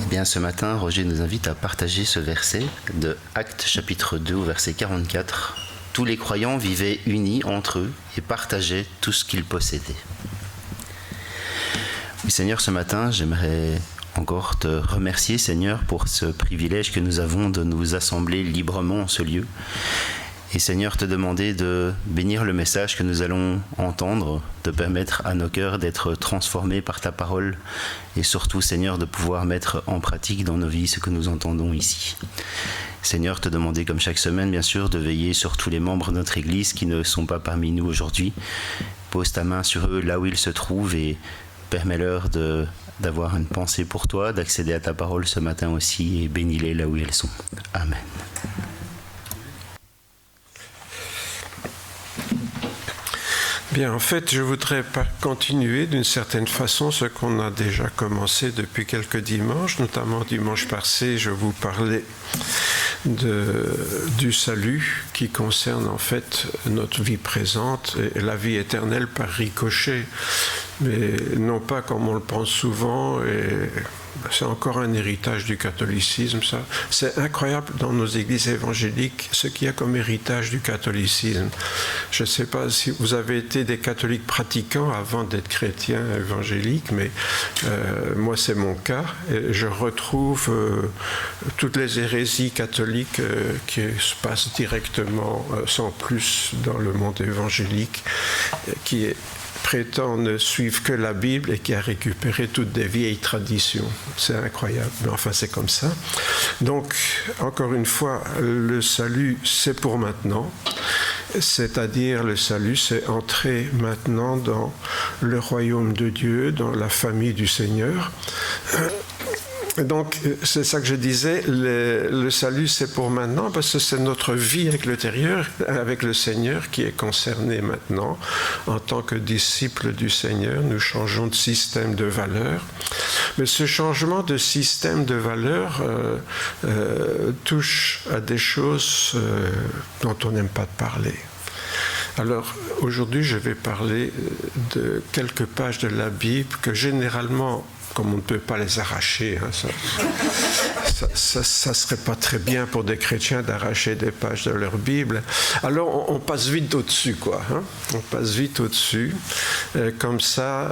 Bien, ce matin, Roger nous invite à partager ce verset de Actes chapitre 2 au verset 44. Tous les croyants vivaient unis entre eux et partageaient tout ce qu'ils possédaient. Oui, Seigneur, ce matin, j'aimerais encore te remercier, Seigneur, pour ce privilège que nous avons de nous assembler librement en ce lieu. Et Seigneur, te demander de bénir le message que nous allons entendre, de permettre à nos cœurs d'être transformés par ta parole et surtout, Seigneur, de pouvoir mettre en pratique dans nos vies ce que nous entendons ici. Seigneur, te demander comme chaque semaine, bien sûr, de veiller sur tous les membres de notre Église qui ne sont pas parmi nous aujourd'hui. Pose ta main sur eux là où ils se trouvent et permets-leur d'avoir une pensée pour toi, d'accéder à ta parole ce matin aussi et bénis-les là où elles sont. Amen. Bien, en fait, je voudrais continuer d'une certaine façon ce qu'on a déjà commencé depuis quelques dimanches, notamment dimanche passé, je vous parlais du salut qui concerne en fait notre vie présente et la vie éternelle par ricochet, mais non pas comme on le pense souvent, et c'est encore un héritage du catholicisme, ça. C'est incroyable dans nos églises évangéliques ce qu'il y a comme héritage du catholicisme. Je ne sais pas si vous avez été des catholiques pratiquants avant d'être chrétien évangélique, mais moi c'est mon cas. Et je retrouve toutes les hérésies catholiques qui se passent directement, sans plus, dans le monde évangélique, qui prétend ne suivre que la Bible et qui a récupéré toutes des vieilles traditions. C'est incroyable, mais enfin c'est comme ça. Donc, encore une fois, le salut, c'est pour maintenant. C'est-à-dire, le salut, c'est entrer maintenant dans le royaume de Dieu, dans la famille du Seigneur. Donc, c'est ça que je disais, le salut c'est pour maintenant, parce que c'est notre vie avec le Seigneur qui est concernée maintenant. En tant que disciples du Seigneur, nous changeons de système de valeurs. Mais ce changement de système de valeurs touche à des choses dont on n'aime pas parler. Alors, aujourd'hui, je vais parler de quelques pages de la Bible que généralement, comme on ne peut pas les arracher, ça serait pas très bien pour des chrétiens d'arracher des pages de leur Bible. Alors on passe vite au-dessus, quoi. On passe vite au-dessus. Comme ça,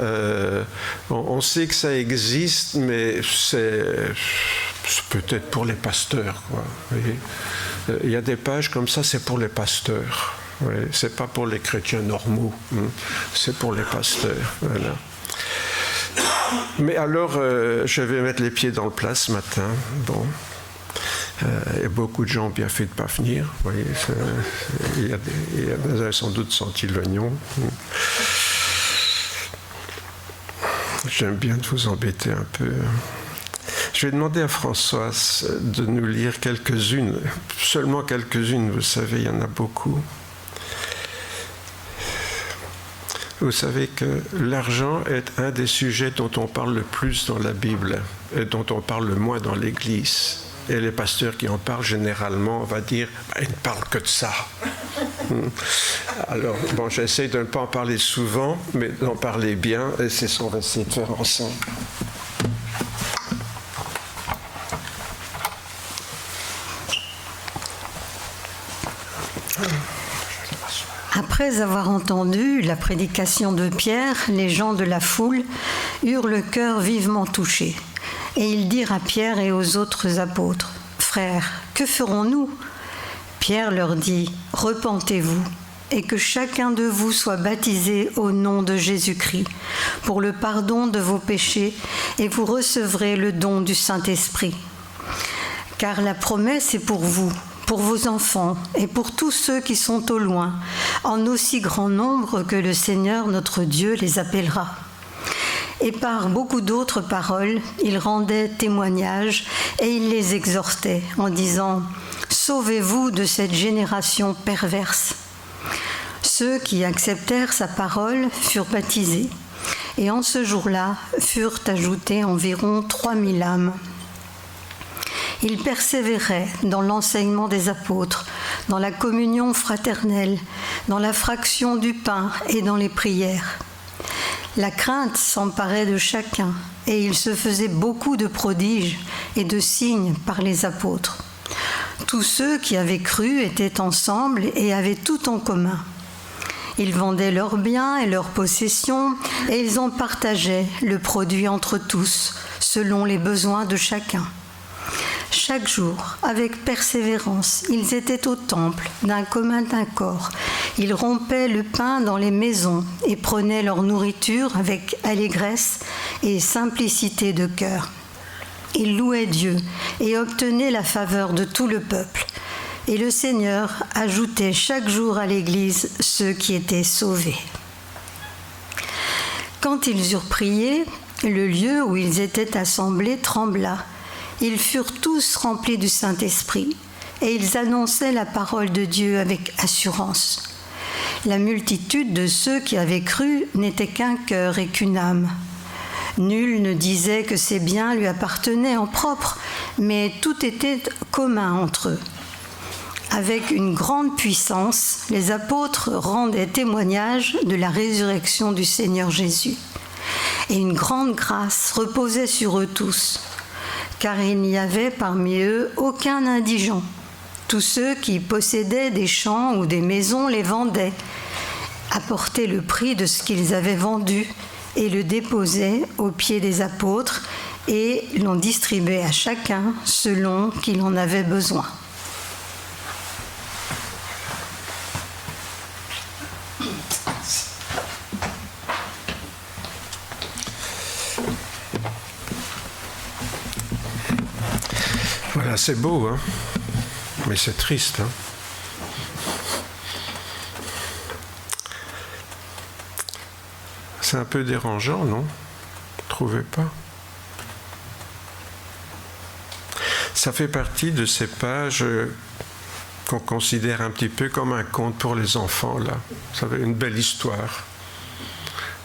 on sait que ça existe, mais c'est peut-être pour les pasteurs, quoi. Vous voyez, il y a des pages comme ça, c'est pour les pasteurs. Oui, c'est pas pour les chrétiens normaux, c'est pour les pasteurs. Voilà. Mais alors, je vais mettre les pieds dans le plat ce matin. Bon, et beaucoup de gens ont bien fait de ne pas venir. Vous voyez, vous avez sans doute senti l'oignon. J'aime bien de vous embêter un peu. Je vais demander à Françoise de nous lire quelques-unes, seulement quelques-unes, vous savez, il y en a beaucoup. Vous savez que l'argent est un des sujets dont on parle le plus dans la Bible et dont on parle le moins dans l'Église. Et les pasteurs qui en parlent généralement, on va dire, ils ne parlent que de ça. Alors, bon, j'essaie de ne pas en parler souvent, mais d'en parler bien, et c'est ce qu'on va essayer de faire ensemble. Après avoir entendu la prédication de Pierre, les gens de la foule eurent le cœur vivement touché. Et ils dirent à Pierre et aux autres apôtres, « Frères, que ferons-nous » Pierre leur dit, « Repentez-vous, et que chacun de vous soit baptisé au nom de Jésus-Christ, pour le pardon de vos péchés, et vous recevrez le don du Saint-Esprit. Car la promesse est pour vous, pour vos enfants et pour tous ceux qui sont au loin, en aussi grand nombre que le Seigneur notre Dieu les appellera. » Et par beaucoup d'autres paroles, il rendait témoignage et il les exhortait en disant « Sauvez-vous de cette génération perverse ». Ceux qui acceptèrent sa parole furent baptisés, et en ce jour-là furent ajoutées environ 3000 âmes. Il persévérait dans l'enseignement des apôtres, dans la communion fraternelle, dans la fraction du pain et dans les prières. La crainte s'emparait de chacun, et il se faisait beaucoup de prodiges et de signes par les apôtres. Tous ceux qui avaient cru étaient ensemble et avaient tout en commun. Ils vendaient leurs biens et leurs possessions et ils en partageaient le produit entre tous, selon les besoins de chacun. Chaque jour, avec persévérance, ils étaient au temple d'un commun accord. Ils rompaient le pain dans les maisons et prenaient leur nourriture avec allégresse et simplicité de cœur. Ils louaient Dieu et obtenaient la faveur de tout le peuple. Et le Seigneur ajoutait chaque jour à l'Église ceux qui étaient sauvés. Quand ils eurent prié, le lieu où ils étaient assemblés trembla. Ils furent tous remplis du Saint-Esprit et ils annonçaient la parole de Dieu avec assurance. La multitude de ceux qui avaient cru n'était qu'un cœur et qu'une âme. Nul ne disait que ses biens lui appartenaient en propre, mais tout était commun entre eux. Avec une grande puissance, les apôtres rendaient témoignage de la résurrection du Seigneur Jésus. Et une grande grâce reposait sur eux tous, car il n'y avait parmi eux aucun indigent. Tous ceux qui possédaient des champs ou des maisons les vendaient, apportaient le prix de ce qu'ils avaient vendu et le déposaient aux pieds des apôtres et l'on distribuait à chacun selon qu'il en avait besoin. Voilà, c'est beau, hein, mais c'est triste. Hein. C'est un peu dérangeant, non? Trouvez pas? Ça fait partie de ces pages qu'on considère un petit peu comme un conte pour les enfants, là. Vous savez, une belle histoire.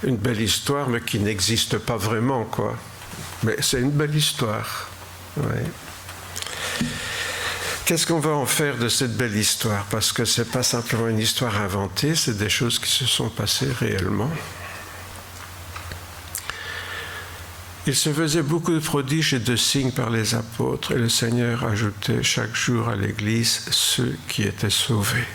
Une belle histoire, mais qui n'existe pas vraiment, quoi. Mais c'est une belle histoire. Ouais. Qu'est-ce qu'on va en faire de cette belle histoire? Parce que ce n'est pas simplement une histoire inventée, c'est des choses qui se sont passées réellement. Il se faisait beaucoup de prodiges et de signes par les apôtres, et le Seigneur ajoutait chaque jour à l'Église ceux qui étaient sauvés.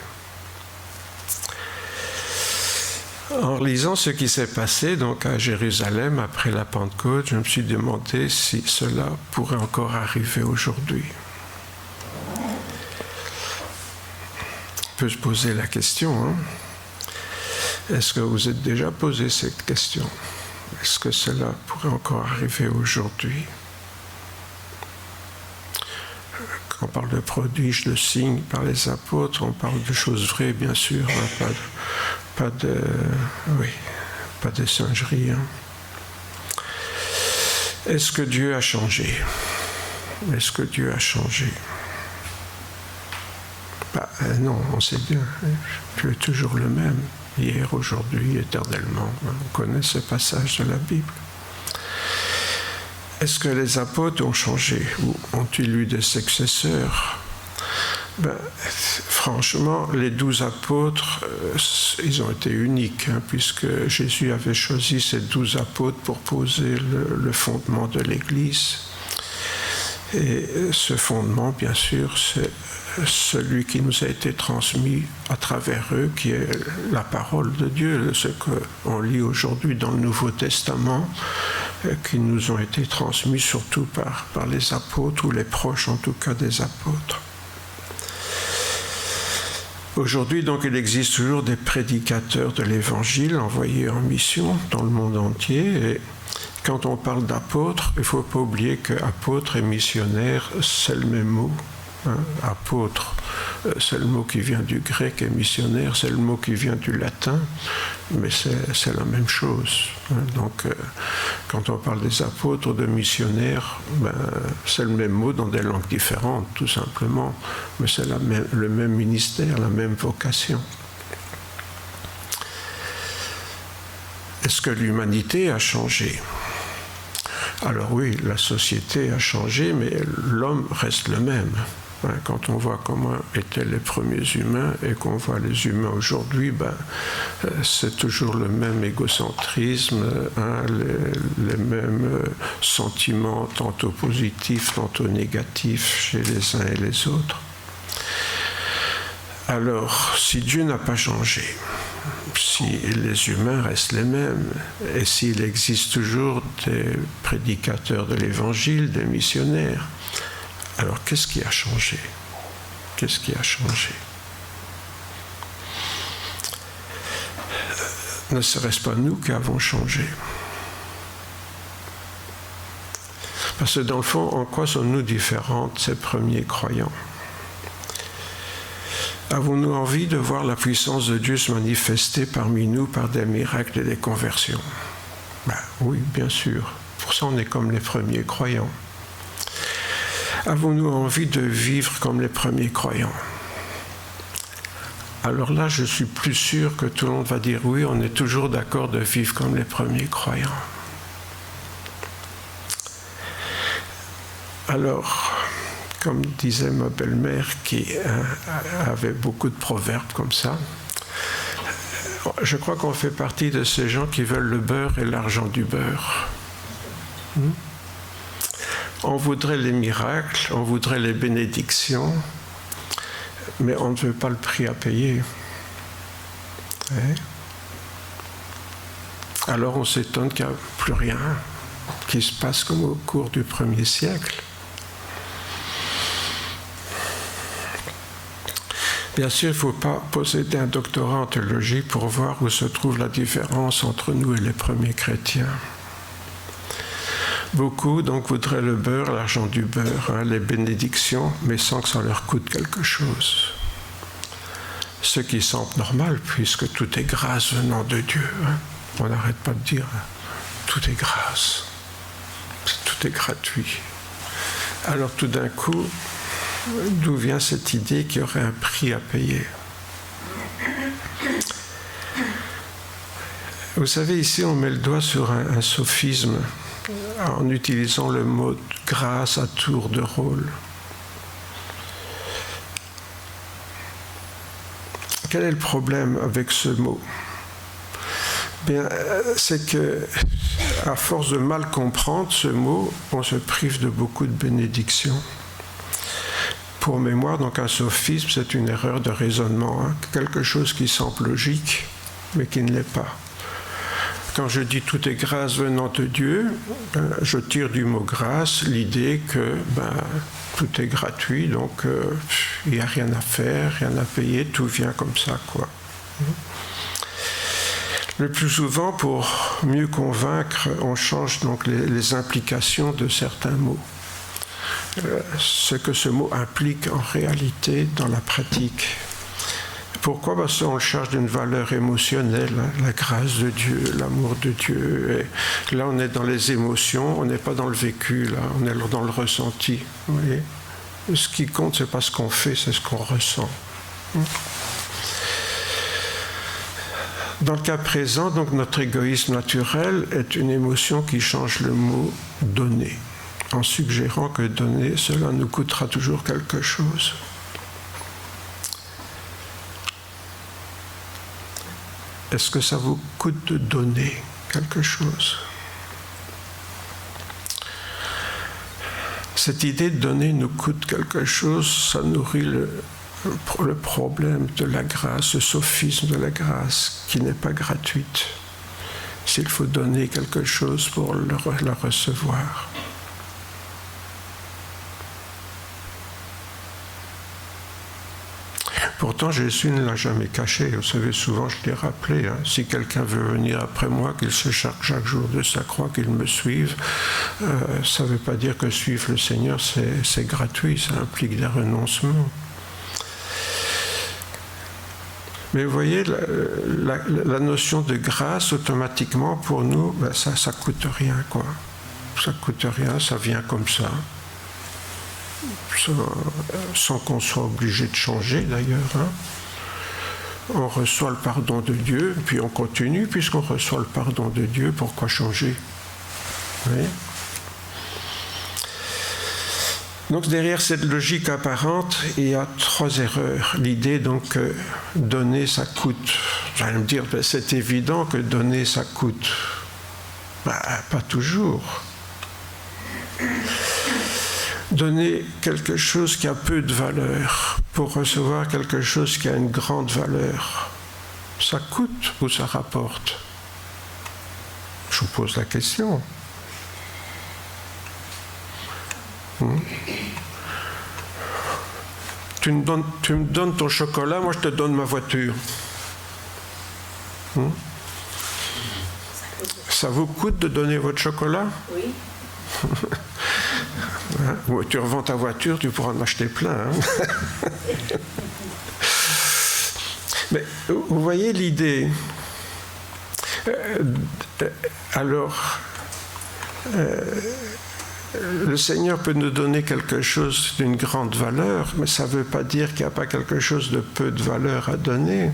En lisant ce qui s'est passé donc à Jérusalem après la Pentecôte, je me suis demandé si cela pourrait encore arriver aujourd'hui. On peut se poser la question, hein? Est-ce que vous êtes déjà posé cette question? Est-ce que cela pourrait encore arriver aujourd'hui? Quand on parle de prodiges, de signes par les apôtres, on parle de choses vraies, bien sûr, hein, pas de singerie. Hein. Est-ce que Dieu a changé? Est-ce que Dieu a changé? Non, on sait bien. Dieu est toujours le même, hier, aujourd'hui, éternellement. On connaît ce passage de la Bible. Est-ce que les apôtres ont changé ou ont-ils eu des successeurs? Franchement, les 12 apôtres, ils ont été uniques, hein, puisque Jésus avait choisi ces 12 apôtres pour poser le fondement de l'Église. Et ce fondement, bien sûr, c'est celui qui nous a été transmis à travers eux, qui est la parole de Dieu, ce qu'on lit aujourd'hui dans le Nouveau Testament, qui nous ont été transmis surtout par les apôtres, ou les proches en tout cas des apôtres. Aujourd'hui, donc, il existe toujours des prédicateurs de l'Évangile envoyés en mission dans le monde entier. Et quand on parle d'apôtres, il ne faut pas oublier que apôtre et missionnaire, c'est le même mot. Hein, apôtre, c'est le mot qui vient du grec, et missionnaire, c'est le mot qui vient du latin, mais c'est la même chose. Hein. Donc, quand on parle des apôtres ou de missionnaires, c'est le même mot dans des langues différentes, tout simplement, mais c'est le même ministère, la même vocation. Est-ce que l'humanité a changé? Alors oui, la société a changé, mais l'homme reste le même. Quand on voit comment étaient les premiers humains et qu'on voit les humains aujourd'hui, c'est toujours le même égocentrisme, les mêmes sentiments tantôt positifs, tantôt négatifs chez les uns et les autres. Alors, si Dieu n'a pas changé, si les humains restent les mêmes, et s'il existe toujours des prédicateurs de l'Évangile, des missionnaires, alors qu'est-ce qui a changé? Qu'est-ce qui a changé? Ne serait-ce pas nous qui avons changé? Parce que dans le fond, en quoi sommes-nous différents de ces premiers croyants? Avons-nous envie de voir la puissance de Dieu se manifester parmi nous par des miracles et des conversions? Oui, bien sûr. Pour ça, on est comme les premiers croyants. Avons-nous envie de vivre comme les premiers croyants? Alors là, je suis plus sûr que tout le monde va dire oui, on est toujours d'accord de vivre comme les premiers croyants. Alors, comme disait ma belle-mère qui avait beaucoup de proverbes comme ça, je crois qu'on fait partie de ces gens qui veulent le beurre et l'argent du beurre. On voudrait les miracles, on voudrait les bénédictions, mais on ne veut pas le prix à payer. Alors on s'étonne qu'il n'y a plus rien qui se passe comme au cours du 1er siècle. Bien sûr, il ne faut pas posséder un doctorat en théologie pour voir où se trouve la différence entre nous et les premiers chrétiens. Beaucoup donc voudraient le beurre, l'argent du beurre, les bénédictions, mais sans que ça leur coûte quelque chose. Ce qui semble normal, puisque tout est grâce venant de Dieu. On n'arrête pas de dire tout est grâce, tout est gratuit. Alors tout d'un coup, d'où vient cette idée qu'il y aurait un prix à payer? Vous savez, ici on met le doigt sur un sophisme en utilisant le mot grâce à tour de rôle. Quel est le problème avec ce mot? Bien, c'est que, à force de mal comprendre ce mot, on se prive de beaucoup de bénédictions. Pour mémoire, donc un sophisme, c'est une erreur de raisonnement, quelque chose qui semble logique, mais qui ne l'est pas. Quand je dis tout est grâce venant de Dieu, je tire du mot grâce l'idée que tout est gratuit, donc il n'y a rien à faire, rien à payer, tout vient comme ça, quoi. Le plus souvent, pour mieux convaincre, on change donc les implications de certains mots. Ce que ce mot implique en réalité dans la pratique. Pourquoi? Parce qu'on le charge d'une valeur émotionnelle, la grâce de Dieu, l'amour de Dieu. Et là, on est dans les émotions, on n'est pas dans le vécu, là, on est dans le ressenti. Vous voyez? Ce qui compte, c'est pas ce qu'on fait, c'est ce qu'on ressent. Dans le cas présent, donc, notre égoïsme naturel est une émotion qui change le mot « donner », en suggérant que donner, cela nous coûtera toujours quelque chose. Est-ce que ça vous coûte de donner quelque chose? Cette idée de donner nous coûte quelque chose, ça nourrit le problème de la grâce, le sophisme de la grâce, qui n'est pas gratuite. S'il faut donner quelque chose pour la recevoir. Pourtant, Jésus ne l'a jamais caché. Vous savez, souvent, je l'ai rappelé. Si quelqu'un veut venir après moi, qu'il se charge chaque jour de sa croix, qu'il me suive, ça ne veut pas dire que suivre le Seigneur, c'est gratuit. Ça implique des renoncements. Mais vous voyez, la notion de grâce, automatiquement, pour nous, ça ne coûte rien, quoi. Ça ne coûte rien, ça vient comme ça. Sans qu'on soit obligé de changer d'ailleurs. On reçoit le pardon de Dieu, puis on continue, puisqu'on reçoit le pardon de Dieu, pourquoi changer? Oui. Donc derrière cette logique apparente, il y a 3 erreurs. L'idée donc que donner ça coûte. Vous allez me dire, ben, c'est évident que donner ça coûte. Ben, pas toujours. Donner quelque chose qui a peu de valeur pour recevoir quelque chose qui a une grande valeur, ça coûte ou ça rapporte? Je vous pose la question. Tu me donnes ton chocolat, moi je te donne ma voiture. Ça vous coûte de donner votre chocolat? Oui. Ou tu revends ta voiture, tu pourras en acheter plein. Hein. Mais vous voyez l'idée. Alors, le Seigneur peut nous donner quelque chose d'une grande valeur, mais ça ne veut pas dire qu'il n'y a pas quelque chose de peu de valeur à donner.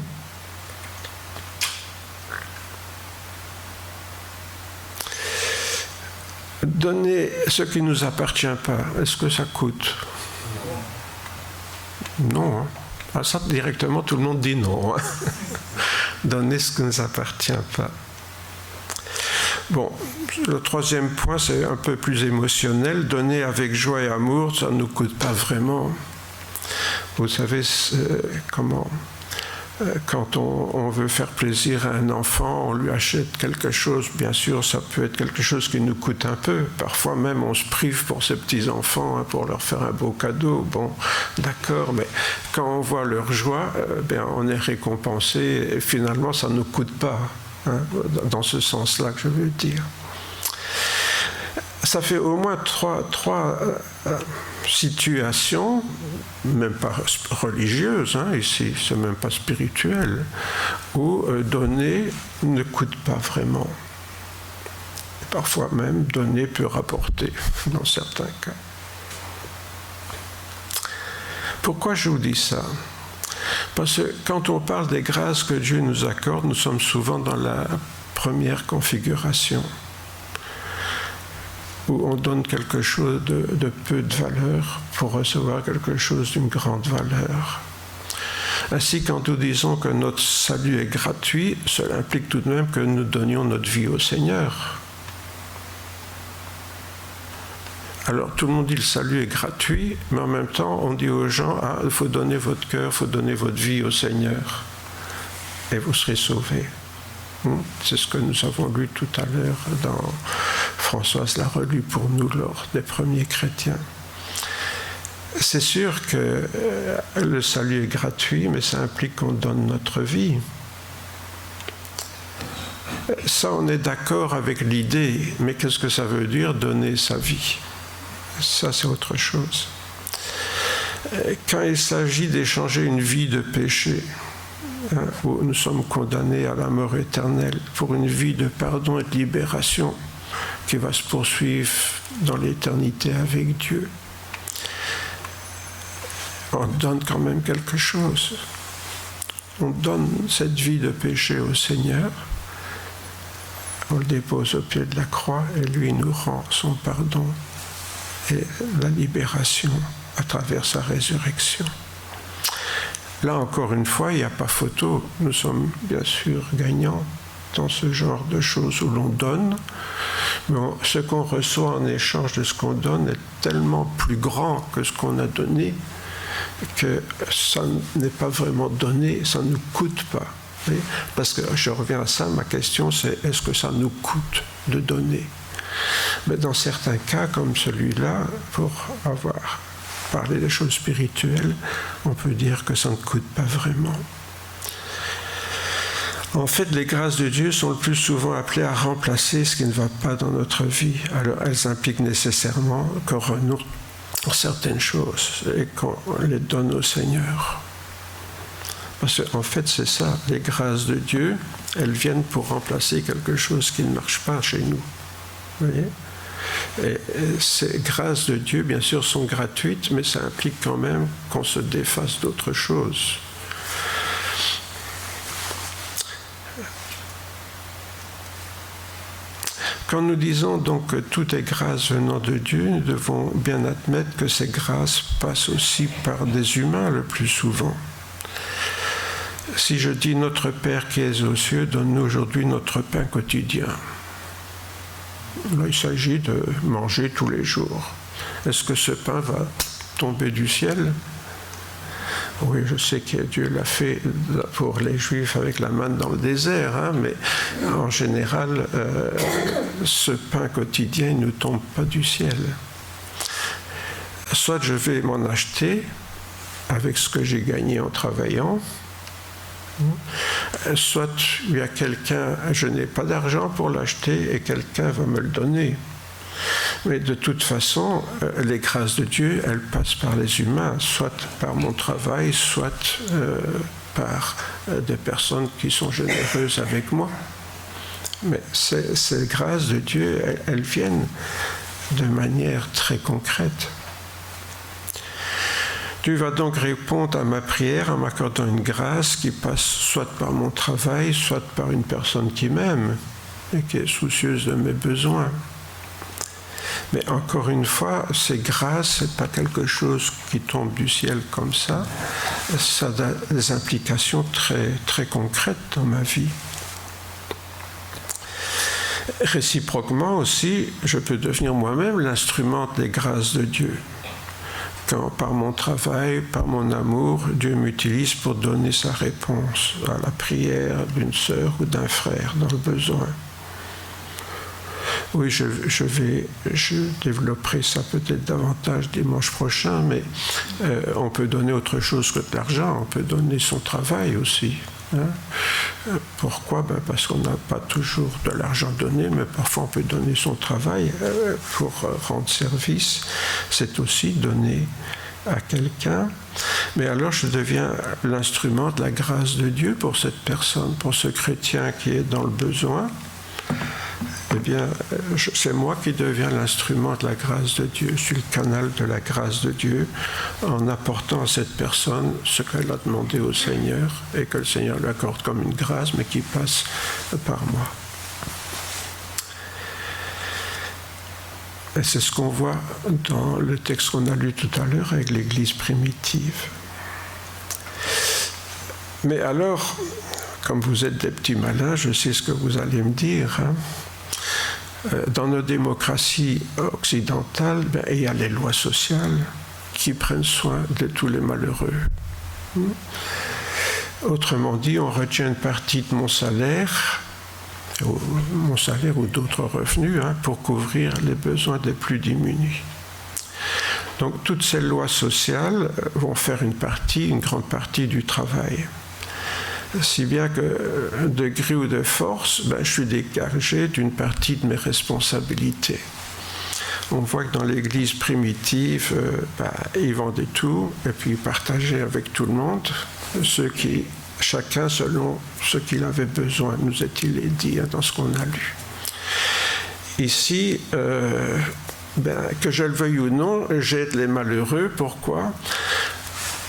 Donner ce qui ne nous appartient pas, est-ce que ça coûte? Non. Hein. Ah, ça, directement, tout le monde dit non. Hein. Donner ce qui ne nous appartient pas. Bon, le 3e point, c'est un peu plus émotionnel. Donner avec joie et amour, ça ne nous coûte pas vraiment. Vous savez comment... Quand on veut faire plaisir à un enfant, on lui achète quelque chose. Bien sûr, ça peut être quelque chose qui nous coûte un peu. Parfois même, on se prive pour ces petits-enfants, hein, pour leur faire un beau cadeau. Bon, d'accord, mais quand on voit leur joie, on est récompensé et finalement, ça ne nous coûte pas. Hein, dans ce sens-là que je veux dire. Ça fait au moins trois situations, même pas religieuses, hein, ici, c'est même pas spirituel, où donner ne coûte pas vraiment. Et parfois même, donner peut rapporter, dans certains cas. Pourquoi je vous dis ça? Parce que quand on parle des grâces que Dieu nous accorde, nous sommes souvent dans la première configuration, où on donne quelque chose de peu de valeur pour recevoir quelque chose d'une grande valeur. Ainsi, quand nous disons que notre salut est gratuit, cela implique tout de même que nous donnions notre vie au Seigneur. Alors, tout le monde dit le salut est gratuit, mais en même temps, on dit aux gens, il faut donner votre cœur, il faut donner votre vie au Seigneur, et vous serez sauvés. C'est ce que nous avons lu tout à l'heure dans... Françoise l'a relu pour nous lors des premiers chrétiens. C'est sûr que le salut est gratuit, mais ça implique qu'on donne notre vie. Ça, on est d'accord avec l'idée, mais qu'est-ce que ça veut dire, donner sa vie? Ça, c'est autre chose. Quand il s'agit d'échanger une vie de péché, où nous sommes condamnés à la mort éternelle, pour une vie de pardon et de libération, qui va se poursuivre dans l'éternité avec Dieu. On donne quand même quelque chose. On donne cette vie de péché au Seigneur, on le dépose au pied de la croix et lui nous rend son pardon et la libération à travers sa résurrection. Là encore une fois, il n'y a pas photo. Nous sommes bien sûr gagnants dans ce genre de choses où l'on donne, mais ce qu'on reçoit en échange de ce qu'on donne est tellement plus grand que ce qu'on a donné que ça n'est pas vraiment donné, ça ne nous coûte pas. Parce que je reviens à ça, ma question c'est est-ce que ça nous coûte de donner? Mais dans certains cas comme celui-là, pour avoir parlé des choses spirituelles, on peut dire que ça ne coûte pas vraiment. En fait, les grâces de Dieu sont le plus souvent appelées à remplacer ce qui ne va pas dans notre vie. Alors, elles impliquent nécessairement qu'on renoue certaines choses et qu'on les donne au Seigneur. Parce qu'en fait, c'est ça, les grâces de Dieu, elles viennent pour remplacer quelque chose qui ne marche pas chez nous. Vous voyez ? Et ces grâces de Dieu, bien sûr, sont gratuites, mais ça implique quand même qu'on se défasse d'autres choses. Quand nous disons donc que tout est grâce venant de Dieu, nous devons bien admettre que ces grâces passent aussi par des humains le plus souvent. Si je dis « Notre Père qui es aux cieux, donne-nous aujourd'hui notre pain quotidien », là, il s'agit de manger tous les jours. Est-ce que ce pain va tomber du ciel ? Oui, je sais que Dieu l'a fait pour les Juifs avec la manne dans le désert, hein, mais en général, ce pain quotidien ne tombe pas du ciel. Soit je vais m'en acheter avec ce que j'ai gagné en travaillant, soit il y a quelqu'un, je n'ai pas d'argent pour l'acheter et quelqu'un va me le donner. Mais de toute façon, les grâces de Dieu, elles passent par les humains, soit par mon travail, soit par des personnes qui sont généreuses avec moi. Mais ces grâces de Dieu, elles viennent de manière très concrète. Dieu va donc répondre à ma prière en m'accordant une grâce qui passe soit par mon travail, soit par une personne qui m'aime et qui est soucieuse de mes besoins. Mais encore une fois, ces grâces, ce n'est pas quelque chose qui tombe du ciel comme ça. Ça a des implications très, très concrètes dans ma vie. Réciproquement aussi, je peux devenir moi-même l'instrument des grâces de Dieu. Quand par mon travail, par mon amour, Dieu m'utilise pour donner sa réponse à la prière d'une sœur ou d'un frère dans le besoin. Oui, je développerai ça peut-être davantage dimanche prochain, mais on peut donner autre chose que de l'argent, on peut donner son travail aussi. Hein. Pourquoi ? Parce qu'on n'a pas toujours de l'argent donné, mais parfois on peut donner son travail pour rendre service. C'est aussi donner à quelqu'un. Mais alors je deviens l'instrument de la grâce de Dieu pour cette personne, pour ce chrétien qui est dans le besoin. Eh bien, c'est moi qui deviens l'instrument de la grâce de Dieu. Je suis le canal de la grâce de Dieu en apportant à cette personne ce qu'elle a demandé au Seigneur et que le Seigneur lui accorde comme une grâce, mais qui passe par moi. Et c'est ce qu'on voit dans le texte qu'on a lu tout à l'heure avec l'Église primitive. Mais alors, comme vous êtes des petits malins, je sais ce que vous allez me dire, hein. Dans nos démocraties occidentales, il y a les lois sociales qui prennent soin de tous les malheureux. Autrement dit, on retient une partie de mon salaire ou d'autres revenus, hein, pour couvrir les besoins des plus démunis. Donc toutes ces lois sociales vont faire une grande partie du travail. Si bien que, de gré ou de force, je suis dégagé d'une partie de mes responsabilités. On voit que dans l'Église primitive, ils vendaient tout et puis ils partageaient avec tout le monde, chacun selon ce qu'il avait besoin, nous est-il dit dans ce qu'on a lu. Ici, que je le veuille ou non, j'aide les malheureux. Pourquoi ?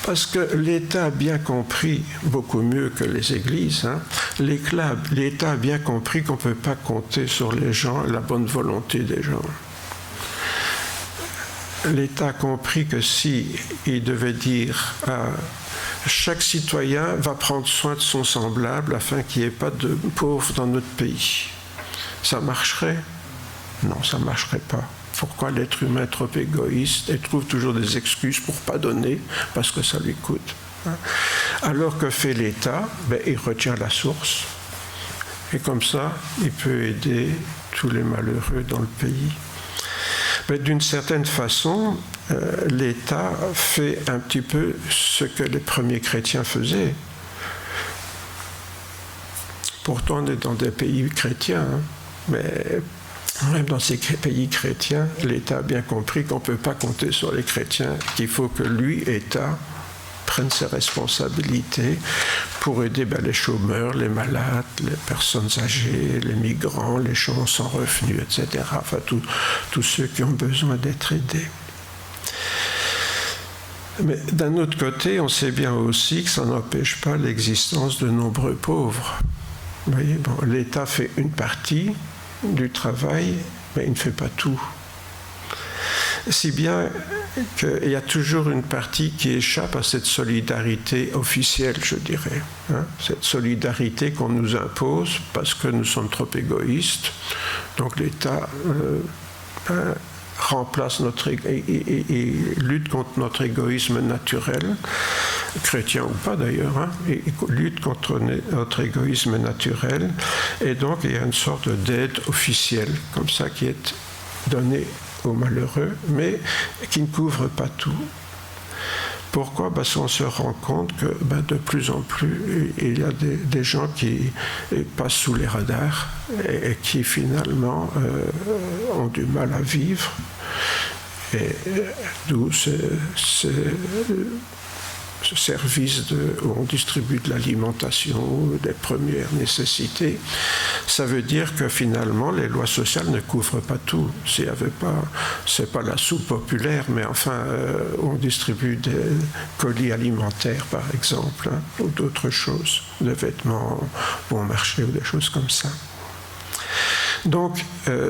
Parce que l'État a bien compris, beaucoup mieux que les églises, hein, l'État a bien compris qu'on ne peut pas compter sur les gens, la bonne volonté des gens. L'État a compris que si il devait dire chaque citoyen va prendre soin de son semblable afin qu'il n'y ait pas de pauvres dans notre pays, ça marcherait ? Non, ça ne marcherait pas. Pourquoi l'être humain est trop égoïste et trouve toujours des excuses pour ne pas donner parce que ça lui coûte. Alors que fait l'État ? Il retient la source. Et comme ça, il peut aider tous les malheureux dans le pays. Mais d'une certaine façon, l'État fait un petit peu ce que les premiers chrétiens faisaient. Pourtant, on est dans des pays chrétiens, hein, mais même dans ces pays chrétiens, l'État a bien compris qu'on ne peut pas compter sur les chrétiens, qu'il faut que lui, État, prenne ses responsabilités pour aider les chômeurs, les malades, les personnes âgées, les migrants, les gens sans revenus, etc. Enfin, tous ceux qui ont besoin d'être aidés. Mais d'un autre côté, on sait bien aussi que ça n'empêche pas l'existence de nombreux pauvres. Vous voyez, l'État fait une partie, du travail, mais il ne fait pas tout. Si bien qu'il y a toujours une partie qui échappe à cette solidarité officielle, je dirais. Cette solidarité qu'on nous impose parce que nous sommes trop égoïstes. Donc l'État remplace et lutte contre notre égoïsme naturel, chrétien ou pas d'ailleurs, et lutte contre notre égoïsme naturel. Et donc il y a une sorte d'aide officielle, comme ça, qui est donnée aux malheureux, mais qui ne couvre pas tout. Pourquoi ? Parce qu'on se rend compte que de plus en plus, il y a des gens qui passent sous les radars et qui finalement ont du mal à vivre. Et d'où ce service où on distribue de l'alimentation, des premières nécessités. Ça veut dire que finalement, les lois sociales ne couvrent pas tout. C'est pas la soupe populaire, mais enfin, on distribue des colis alimentaires, par exemple, ou d'autres choses, des vêtements bon marché ou des choses comme ça. Donc,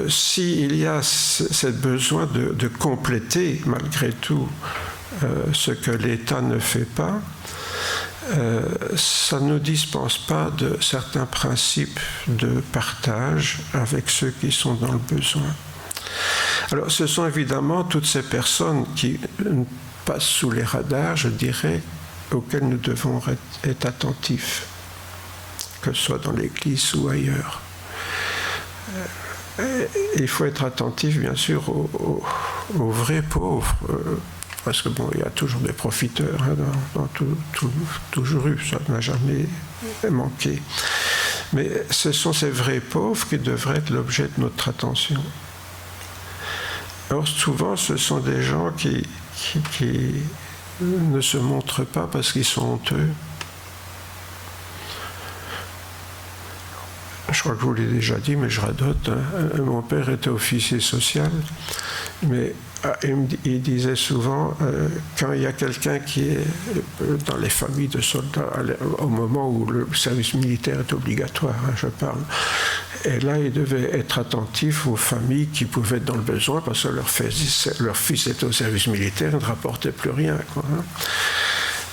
s'il y a ce besoin de compléter, malgré tout, ce que l'État ne fait pas, ça ne nous dispense pas de certains principes de partage avec ceux qui sont dans le besoin. Alors, ce sont évidemment toutes ces personnes qui passent sous les radars, je dirais, auxquelles nous devons être attentifs, que ce soit dans l'Église ou ailleurs. Il faut être attentif, bien sûr, aux vrais pauvres, parce que il y a toujours des profiteurs, toujours eu, ça n'a jamais manqué. Mais ce sont ces vrais pauvres qui devraient être l'objet de notre attention. Or, souvent, ce sont des gens qui ne se montrent pas parce qu'ils sont honteux. Je crois que je vous l'ai déjà dit, mais je radote. Mon père était officier social, mais il disait souvent, quand il y a quelqu'un qui est dans les familles de soldats, au moment où le service militaire est obligatoire, je parle, et là, il devait être attentif aux familles qui pouvaient être dans le besoin, parce que leur fils était au service militaire, il ne rapportait plus rien,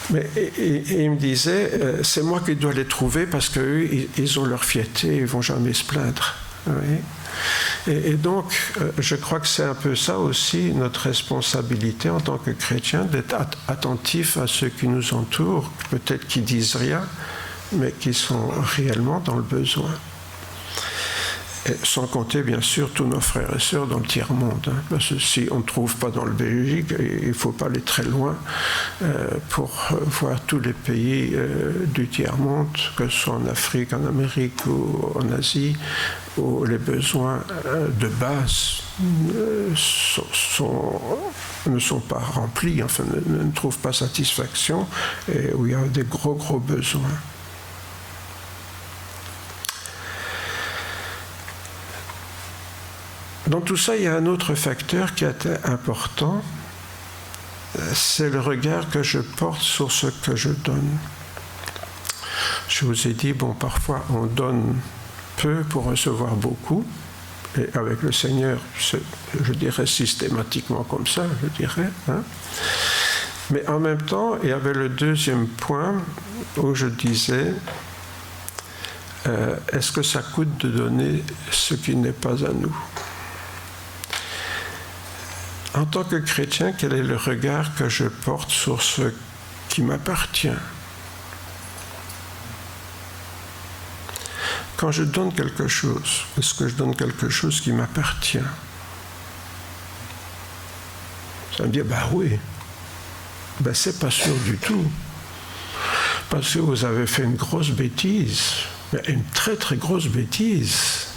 Mais il me disait, c'est moi qui dois les trouver parce qu'eux, ils ont leur fierté, ils ne vont jamais se plaindre. Oui. Et donc, je crois que c'est un peu ça aussi, notre responsabilité en tant que chrétiens, d'être attentifs à ceux qui nous entourent, peut-être qui disent rien, mais qui sont réellement dans le besoin. Et sans compter, bien sûr, tous nos frères et sœurs dans le tiers-monde. Parce que si on ne trouve pas dans le Belgique, il ne faut pas aller très loin pour voir tous les pays du tiers-monde, que ce soit en Afrique, en Amérique ou en Asie, où les besoins de base ne sont pas remplis, enfin ne trouvent pas satisfaction, et où il y a des gros besoins. Dans tout ça, il y a un autre facteur qui est important, c'est le regard que je porte sur ce que je donne. Je vous ai dit, parfois on donne peu pour recevoir beaucoup, et avec le Seigneur, je dirais systématiquement comme ça, je dirais. Mais en même temps, il y avait le deuxième point où je disais, est-ce que ça coûte de donner ce qui n'est pas à nous ? En tant que chrétien, quel est le regard que je porte sur ce qui m'appartient ? Quand je donne quelque chose, est-ce que je donne quelque chose qui m'appartient ? Ça me dit, oui. C'est pas sûr du tout. Parce que vous avez fait une grosse bêtise, mais une très très grosse bêtise,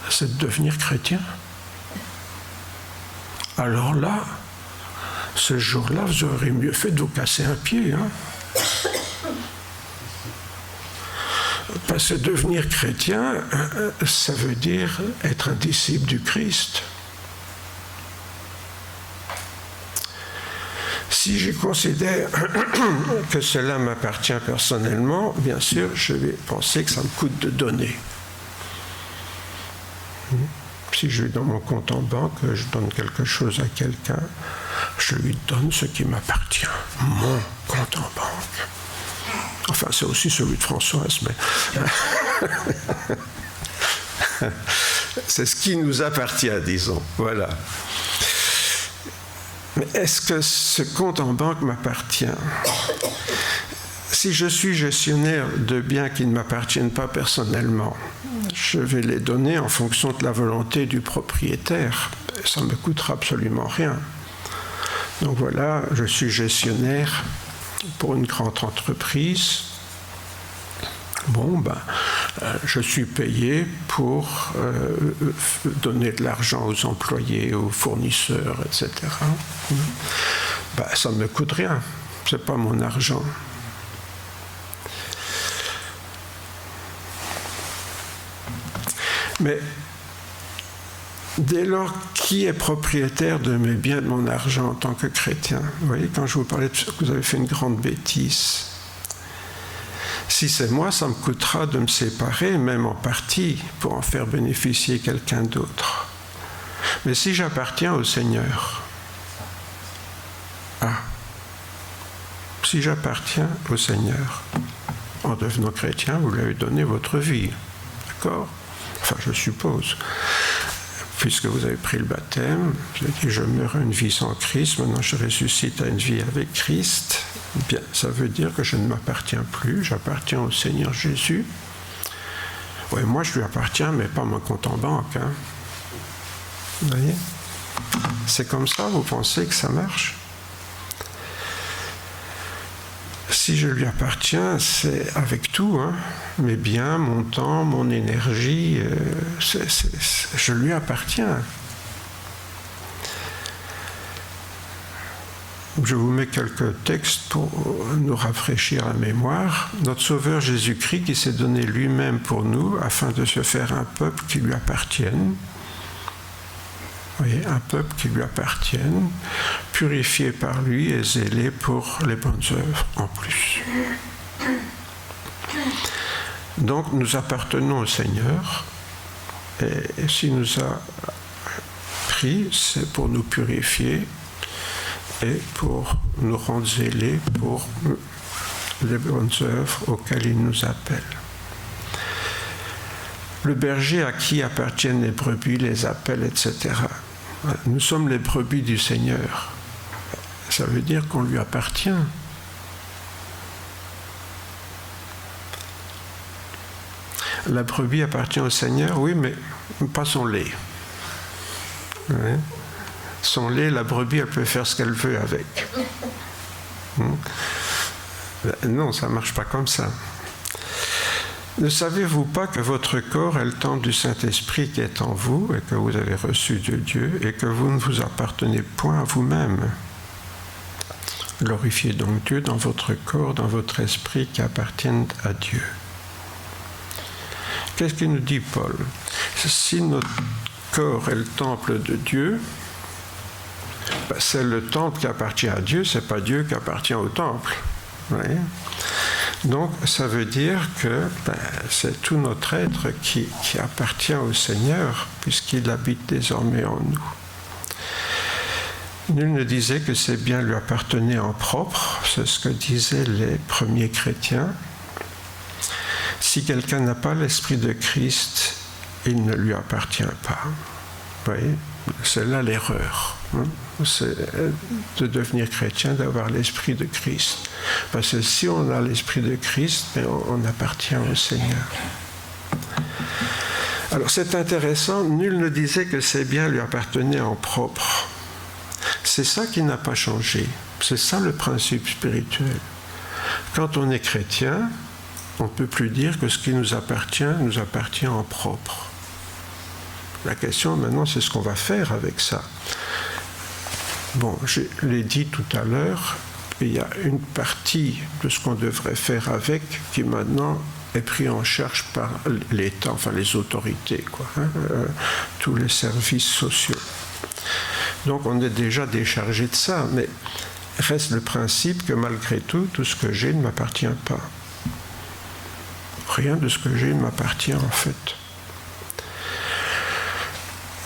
c'est de devenir chrétien. Alors là, ce jour-là, vous aurez mieux fait de vous casser un pied. Parce que devenir chrétien, ça veut dire être un disciple du Christ. Si je considère que cela m'appartient personnellement, bien sûr, je vais penser que ça me coûte de donner. Si je vais dans mon compte en banque, je donne quelque chose à quelqu'un, je lui donne ce qui m'appartient, mon compte en banque. Enfin, c'est aussi celui de Françoise, mais c'est ce qui nous appartient, disons. Voilà. Mais est-ce que ce compte en banque m'appartient ? Si je suis gestionnaire de biens qui ne m'appartiennent pas personnellement, je vais les donner en fonction de la volonté du propriétaire. Ça ne me coûtera absolument rien. Donc voilà, je suis gestionnaire pour une grande entreprise. Bon, je suis payé pour donner de l'argent aux employés, aux fournisseurs, etc. Ça ne me coûte rien. Ce n'est pas mon argent. Mais dès lors, qui est propriétaire de mes biens, de mon argent en tant que chrétien ? Vous voyez, quand je vous parlais de ce que vous avez fait une grande bêtise, si c'est moi, ça me coûtera de me séparer, même en partie, pour en faire bénéficier quelqu'un d'autre. Mais si j'appartiens au Seigneur, si j'appartiens au Seigneur, en devenant chrétien, vous lui avez donné votre vie, d'accord ? Enfin, je suppose. Puisque vous avez pris le baptême, vous avez dit, je meurs à une vie sans Christ, maintenant je ressuscite à une vie avec Christ. Bien, ça veut dire que je ne m'appartiens plus, j'appartiens au Seigneur Jésus. Oui, moi je lui appartiens, mais pas mon compte en banque. Hein. Vous voyez ? C'est comme ça, vous pensez que ça marche ? Si je lui appartiens, c'est avec tout, hein. Mes biens, mon temps, mon énergie, je lui appartiens. Je vous mets quelques textes pour nous rafraîchir la mémoire. Notre Sauveur Jésus-Christ qui s'est donné lui-même pour nous afin de se faire un peuple qui lui appartienne. Vous voyez, un peuple qui lui appartienne, purifié par lui et zélé pour les bonnes œuvres en plus. Donc nous appartenons au Seigneur, et s'il nous a pris, c'est pour nous purifier et pour nous rendre zélés pour les bonnes œuvres auxquelles il nous appelle. Le berger à qui appartiennent les brebis les appelle, etc. Nous sommes les brebis du Seigneur. Ça veut dire qu'on lui appartient. La brebis appartient au Seigneur, oui, mais pas son lait. Oui. Son lait, la brebis, elle peut faire ce qu'elle veut avec. Non, ça ne marche pas comme ça. Ne savez-vous pas que votre corps est le temple du Saint-Esprit qui est en vous et que vous avez reçu de Dieu et que vous ne vous appartenez point à vous-même ? Glorifiez donc Dieu dans votre corps, dans votre esprit qui appartiennent à Dieu. Qu'est-ce qu'il nous dit Paul ? Si notre corps est le temple de Dieu, c'est le temple qui appartient à Dieu, c'est pas Dieu qui appartient au temple. Vous voyez ? Donc, ça veut dire que c'est tout notre être qui appartient au Seigneur, puisqu'il habite désormais en nous. Nul ne disait que ces biens lui appartenaient en propre, c'est ce que disaient les premiers chrétiens. Si quelqu'un n'a pas l'esprit de Christ, il ne lui appartient pas. Vous voyez ? C'est là l'erreur. C'est de devenir chrétien, d'avoir l'esprit de Christ. Parce que si on a l'esprit de Christ, on appartient au Seigneur. Alors c'est intéressant, nul ne disait que ces biens lui appartenaient en propre. C'est ça qui n'a pas changé. C'est ça le principe spirituel. Quand on est chrétien, on ne peut plus dire que ce qui nous appartient en propre. La question maintenant, c'est ce qu'on va faire avec ça. Bon, je l'ai dit tout à l'heure, il y a une partie de ce qu'on devrait faire avec qui maintenant est pris en charge par l'État, enfin les autorités, tous les services sociaux. Donc on est déjà déchargé de ça, mais reste le principe que malgré tout ce que j'ai ne m'appartient pas. Rien de ce que j'ai ne m'appartient en fait.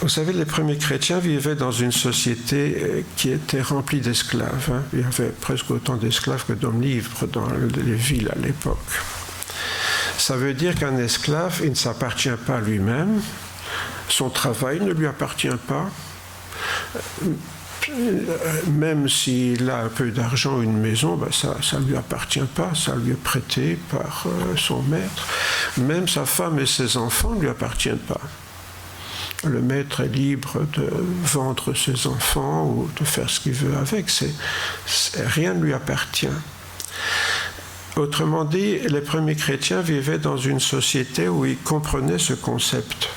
Vous savez, les premiers chrétiens vivaient dans une société qui était remplie d'esclaves. Il y avait presque autant d'esclaves que d'hommes libres dans les villes à l'époque. Ça veut dire qu'un esclave, il ne s'appartient pas à lui-même, son travail ne lui appartient pas, même s'il a un peu d'argent ou une maison, ça ne lui appartient pas, ça lui est prêté par son maître. Même sa femme et ses enfants ne lui appartiennent pas. Le maître est libre de vendre ses enfants ou de faire ce qu'il veut avec, rien ne lui appartient. Autrement dit, les premiers chrétiens vivaient dans une société où ils comprenaient ce concept.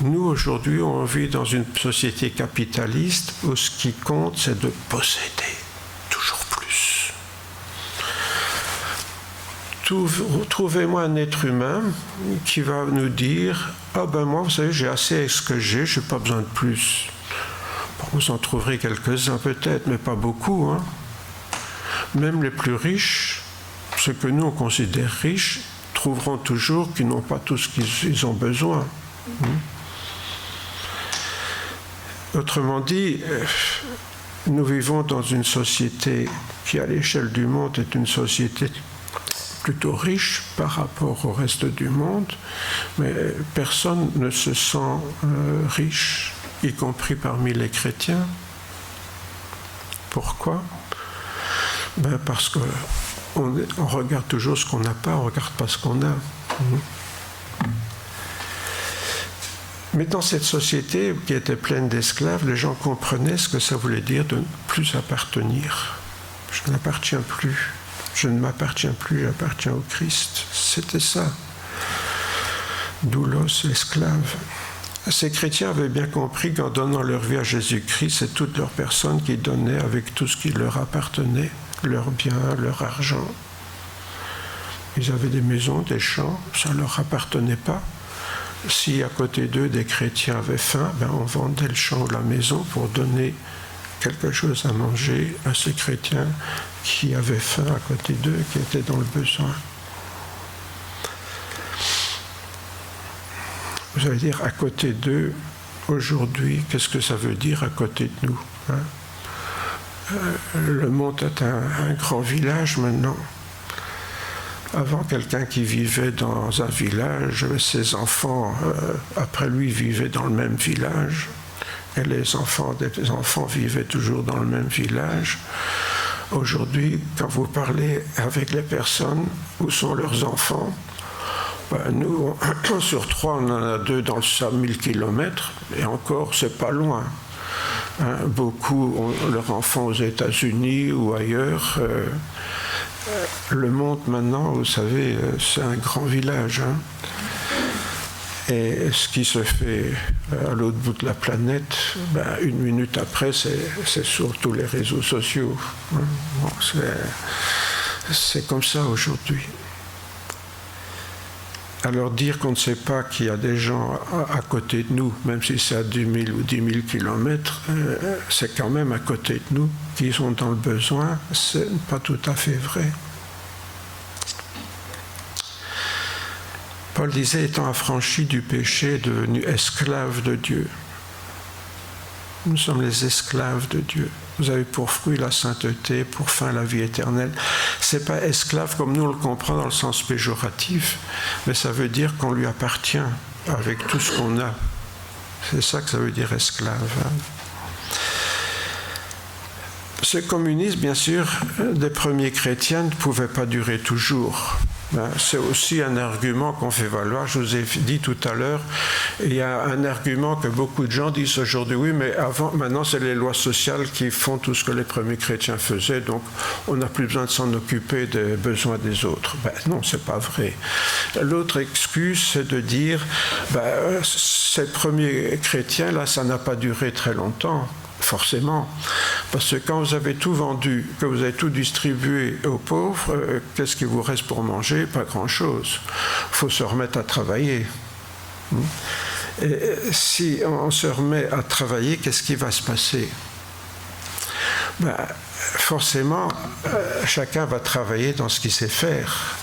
Nous, aujourd'hui, on vit dans une société capitaliste où ce qui compte, c'est de posséder toujours plus. Trouvez-moi un être humain qui va nous dire « Ah ben moi, vous savez, j'ai assez avec ce que j'ai, je n'ai pas besoin de plus. » Vous en trouverez quelques-uns peut-être, mais pas beaucoup. Hein. Même les plus riches, ceux que nous on considère riches, trouveront toujours qu'ils n'ont pas tout ce qu'ils ont besoin. Autrement dit, nous vivons dans une société qui, à l'échelle du monde, est une société plutôt riche par rapport au reste du monde, mais personne ne se sent riche, y compris parmi les chrétiens. Pourquoi ? Parce qu'on regarde toujours ce qu'on n'a pas, on ne regarde pas ce qu'on a. Mais dans cette société qui était pleine d'esclaves, les gens comprenaient ce que ça voulait dire de ne plus appartenir. Je n'appartiens plus. Je ne m'appartiens plus, j'appartiens au Christ. C'était ça. Doulos, l'esclave. Ces chrétiens avaient bien compris qu'en donnant leur vie à Jésus-Christ, c'est toute leur personne qui donnait avec tout ce qui leur appartenait, leurs biens, leur argent. Ils avaient des maisons, des champs, ça ne leur appartenait pas. Si à côté d'eux, des chrétiens avaient faim, on vendait le champ ou la maison pour donner quelque chose à manger à ces chrétiens qui avaient faim à côté d'eux, qui étaient dans le besoin. Vous allez dire, à côté d'eux, aujourd'hui, qu'est-ce que ça veut dire à côté de nous, hein? Le monde est un grand village maintenant. Avant, quelqu'un qui vivait dans un village, ses enfants, après lui, vivaient dans le même village. Et les enfants des enfants vivaient toujours dans le même village. Aujourd'hui, quand vous parlez avec les personnes, où sont leurs enfants? Nous, sur 3, on en a 2 dans le 1000 km, et encore, c'est pas loin. Beaucoup ont leurs enfants aux États-Unis ou ailleurs. Le monde maintenant, vous savez, c'est un grand village. Et ce qui se fait à l'autre bout de la planète, 1 minute après, c'est sur tous les réseaux sociaux. Bon, c'est comme ça aujourd'hui. Alors dire qu'on ne sait pas qu'il y a des gens à côté de nous, même si c'est à 10 000 ou 10 000 kilomètres, c'est quand même à côté de nous, qui sont dans le besoin, c'est pas tout à fait vrai. Paul disait, étant affranchi du péché, devenu esclave de Dieu. Nous sommes les esclaves de Dieu. Vous avez pour fruit la sainteté, pour fin la vie éternelle. C'est pas esclave comme nous on le comprend dans le sens péjoratif, mais ça veut dire qu'on lui appartient avec tout ce qu'on a. C'est ça que ça veut dire esclave. Ce communisme, bien sûr, des premiers chrétiens ne pouvait pas durer toujours. C'est aussi un argument qu'on fait valoir. Je vous ai dit tout à l'heure, il y a un argument que beaucoup de gens disent aujourd'hui, oui, mais maintenant c'est les lois sociales qui font tout ce que les premiers chrétiens faisaient, donc on n'a plus besoin de s'en occuper des besoins des autres. Non, c'est pas vrai. L'autre excuse, c'est de dire, ces premiers chrétiens, là, ça n'a pas duré très longtemps. Forcément, parce que quand vous avez tout vendu, que vous avez tout distribué aux pauvres, qu'est-ce qu'il vous reste pour manger? Pas grand-chose. Il faut se remettre à travailler. Et si on se remet à travailler, qu'est-ce qui va se passer? Forcément, chacun va travailler dans ce qu'il sait faire.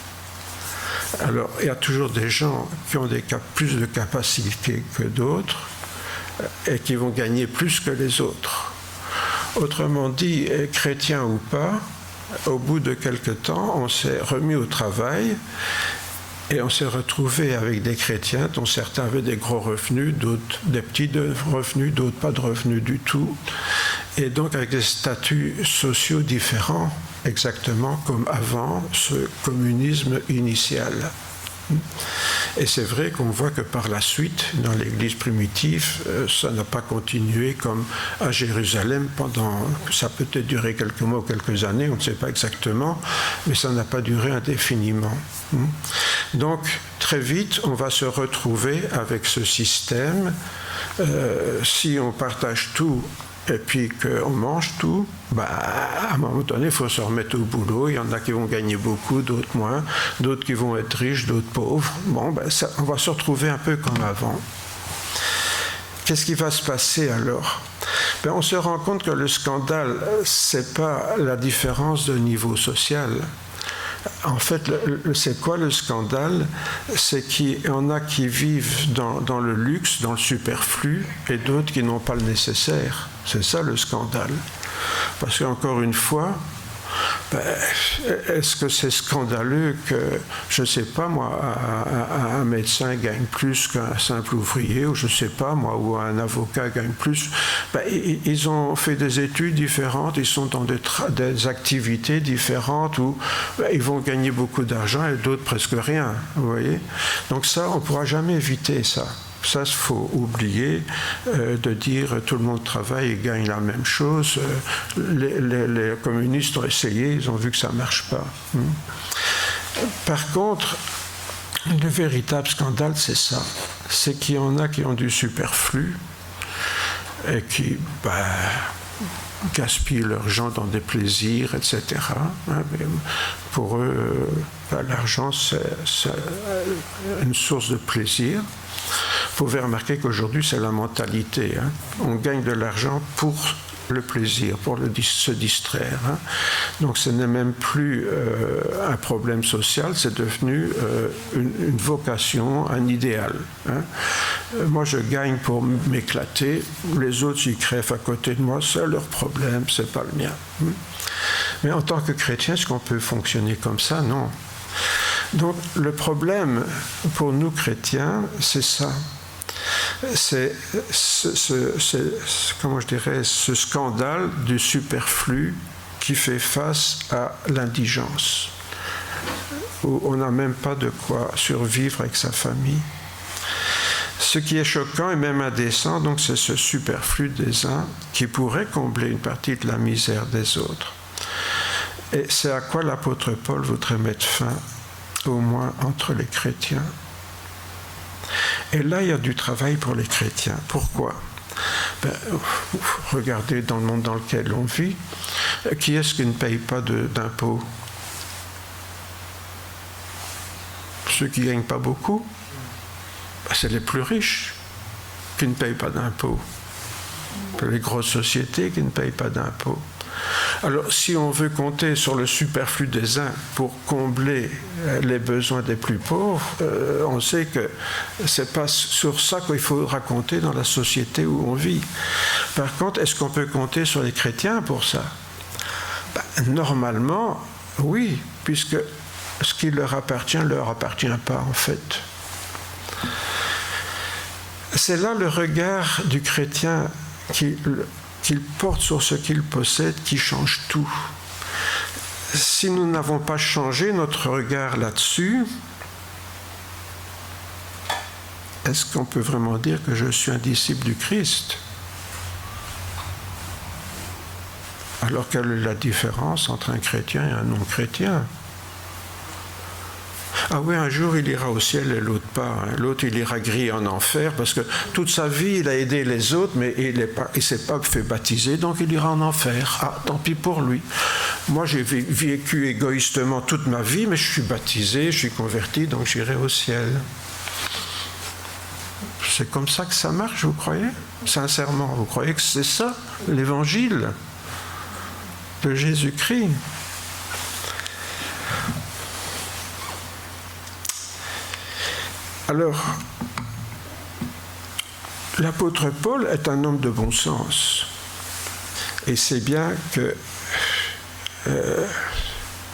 Alors, il y a toujours des gens qui ont plus de capacités que d'autres. et qui vont gagner plus que les autres. Autrement dit, chrétiens ou pas, au bout de quelque temps, on s'est remis au travail et on s'est retrouvé avec des chrétiens dont certains avaient des gros revenus, d'autres des petits revenus, d'autres pas de revenus du tout, et donc avec des statuts sociaux différents, exactement comme avant ce communisme initial. Et c'est vrai qu'on voit que par la suite, dans l'Église primitive, ça n'a pas continué comme à Jérusalem pendant, ça peut être duré quelques mois ou quelques années, on ne sait pas exactement, mais ça n'a pas duré indéfiniment. Donc, très vite, on va se retrouver avec ce système. Si on partage tout, et puis qu'on mange tout, à un moment donné, il faut se remettre au boulot. Il y en a qui vont gagner beaucoup, d'autres moins, d'autres qui vont être riches, d'autres pauvres. On va se retrouver un peu comme avant. Qu'est-ce qui va se passer alors ? On se rend compte que le scandale, ce n'est pas la différence de niveau social. En fait, c'est quoi le scandale ? C'est qu'il y en a qui vivent dans le luxe, dans le superflu, et d'autres qui n'ont pas le nécessaire. C'est ça le scandale. Parce qu'encore une fois, est-ce que c'est scandaleux que, je ne sais pas moi, un médecin gagne plus qu'un simple ouvrier, ou je ne sais pas moi, ou un avocat gagne plus? Ils ont fait des études différentes, ils sont dans des activités différentes où ils vont gagner beaucoup d'argent et d'autres presque rien, vous voyez? Donc ça, on ne pourra jamais éviter ça. Ça, il faut oublier de dire tout le monde travaille et gagne la même chose. Les communistes ont essayé, ils ont vu que ça ne marche pas. Par contre, le véritable scandale, c'est ça. C'est qu'il y en a qui ont du superflu et qui gaspillent leur argent dans des plaisirs, etc. Pour eux, l'argent, c'est une source de plaisir. Vous pouvez remarquer qu'aujourd'hui, c'est la mentalité. On gagne de l'argent pour le plaisir, pour se distraire. Donc ce n'est même plus un problème social, c'est devenu une vocation, un idéal. Moi, je gagne pour m'éclater. Les autres, ils crèvent à côté de moi. C'est leur problème, c'est pas le mien. Mais en tant que chrétien, est-ce qu'on peut fonctionner comme ça? Non. Donc le problème pour nous chrétiens, c'est ça. C'est comment je dirais, ce scandale du superflu qui fait face à l'indigence, où on n'a même pas de quoi survivre avec sa famille. Ce qui est choquant et même indécent, donc, c'est ce superflu des uns qui pourrait combler une partie de la misère des autres. Et c'est à quoi l'apôtre Paul voudrait mettre fin, au moins entre les chrétiens. Et là, il y a du travail pour les chrétiens. Pourquoi ? Regardez dans le monde dans lequel on vit, qui est-ce qui ne paye pas d'impôts ? Ceux qui ne gagnent pas beaucoup, c'est les plus riches qui ne payent pas d'impôts. Les grosses sociétés qui ne payent pas d'impôts. Alors, si on veut compter sur le superflu des uns pour combler les besoins des plus pauvres, on sait que c'est pas sur ça qu'il faut raconter dans la société où on vit. Par contre, est-ce qu'on peut compter sur les chrétiens pour ça ? Normalement, oui, puisque ce qui leur appartient pas, en fait. C'est là le regard du chrétien qu'il porte sur ce qu'il possède, qui change tout. Si nous n'avons pas changé notre regard là-dessus, est-ce qu'on peut vraiment dire que je suis un disciple du Christ ? Alors quelle est la différence entre un chrétien et un non-chrétien ? Ah oui, un jour il ira au ciel et l'autre pas. L'autre il ira griller en enfer parce que toute sa vie il a aidé les autres, mais il ne s'est pas fait baptiser, donc il ira en enfer. Ah, tant pis pour lui. Moi j'ai vécu égoïstement toute ma vie, mais je suis baptisé, je suis converti, donc j'irai au ciel. C'est comme ça que ça marche, vous croyez ? Sincèrement, vous croyez que c'est ça, l'évangile de Jésus-Christ ? Alors, l'apôtre Paul est un homme de bon sens. Et c'est bien que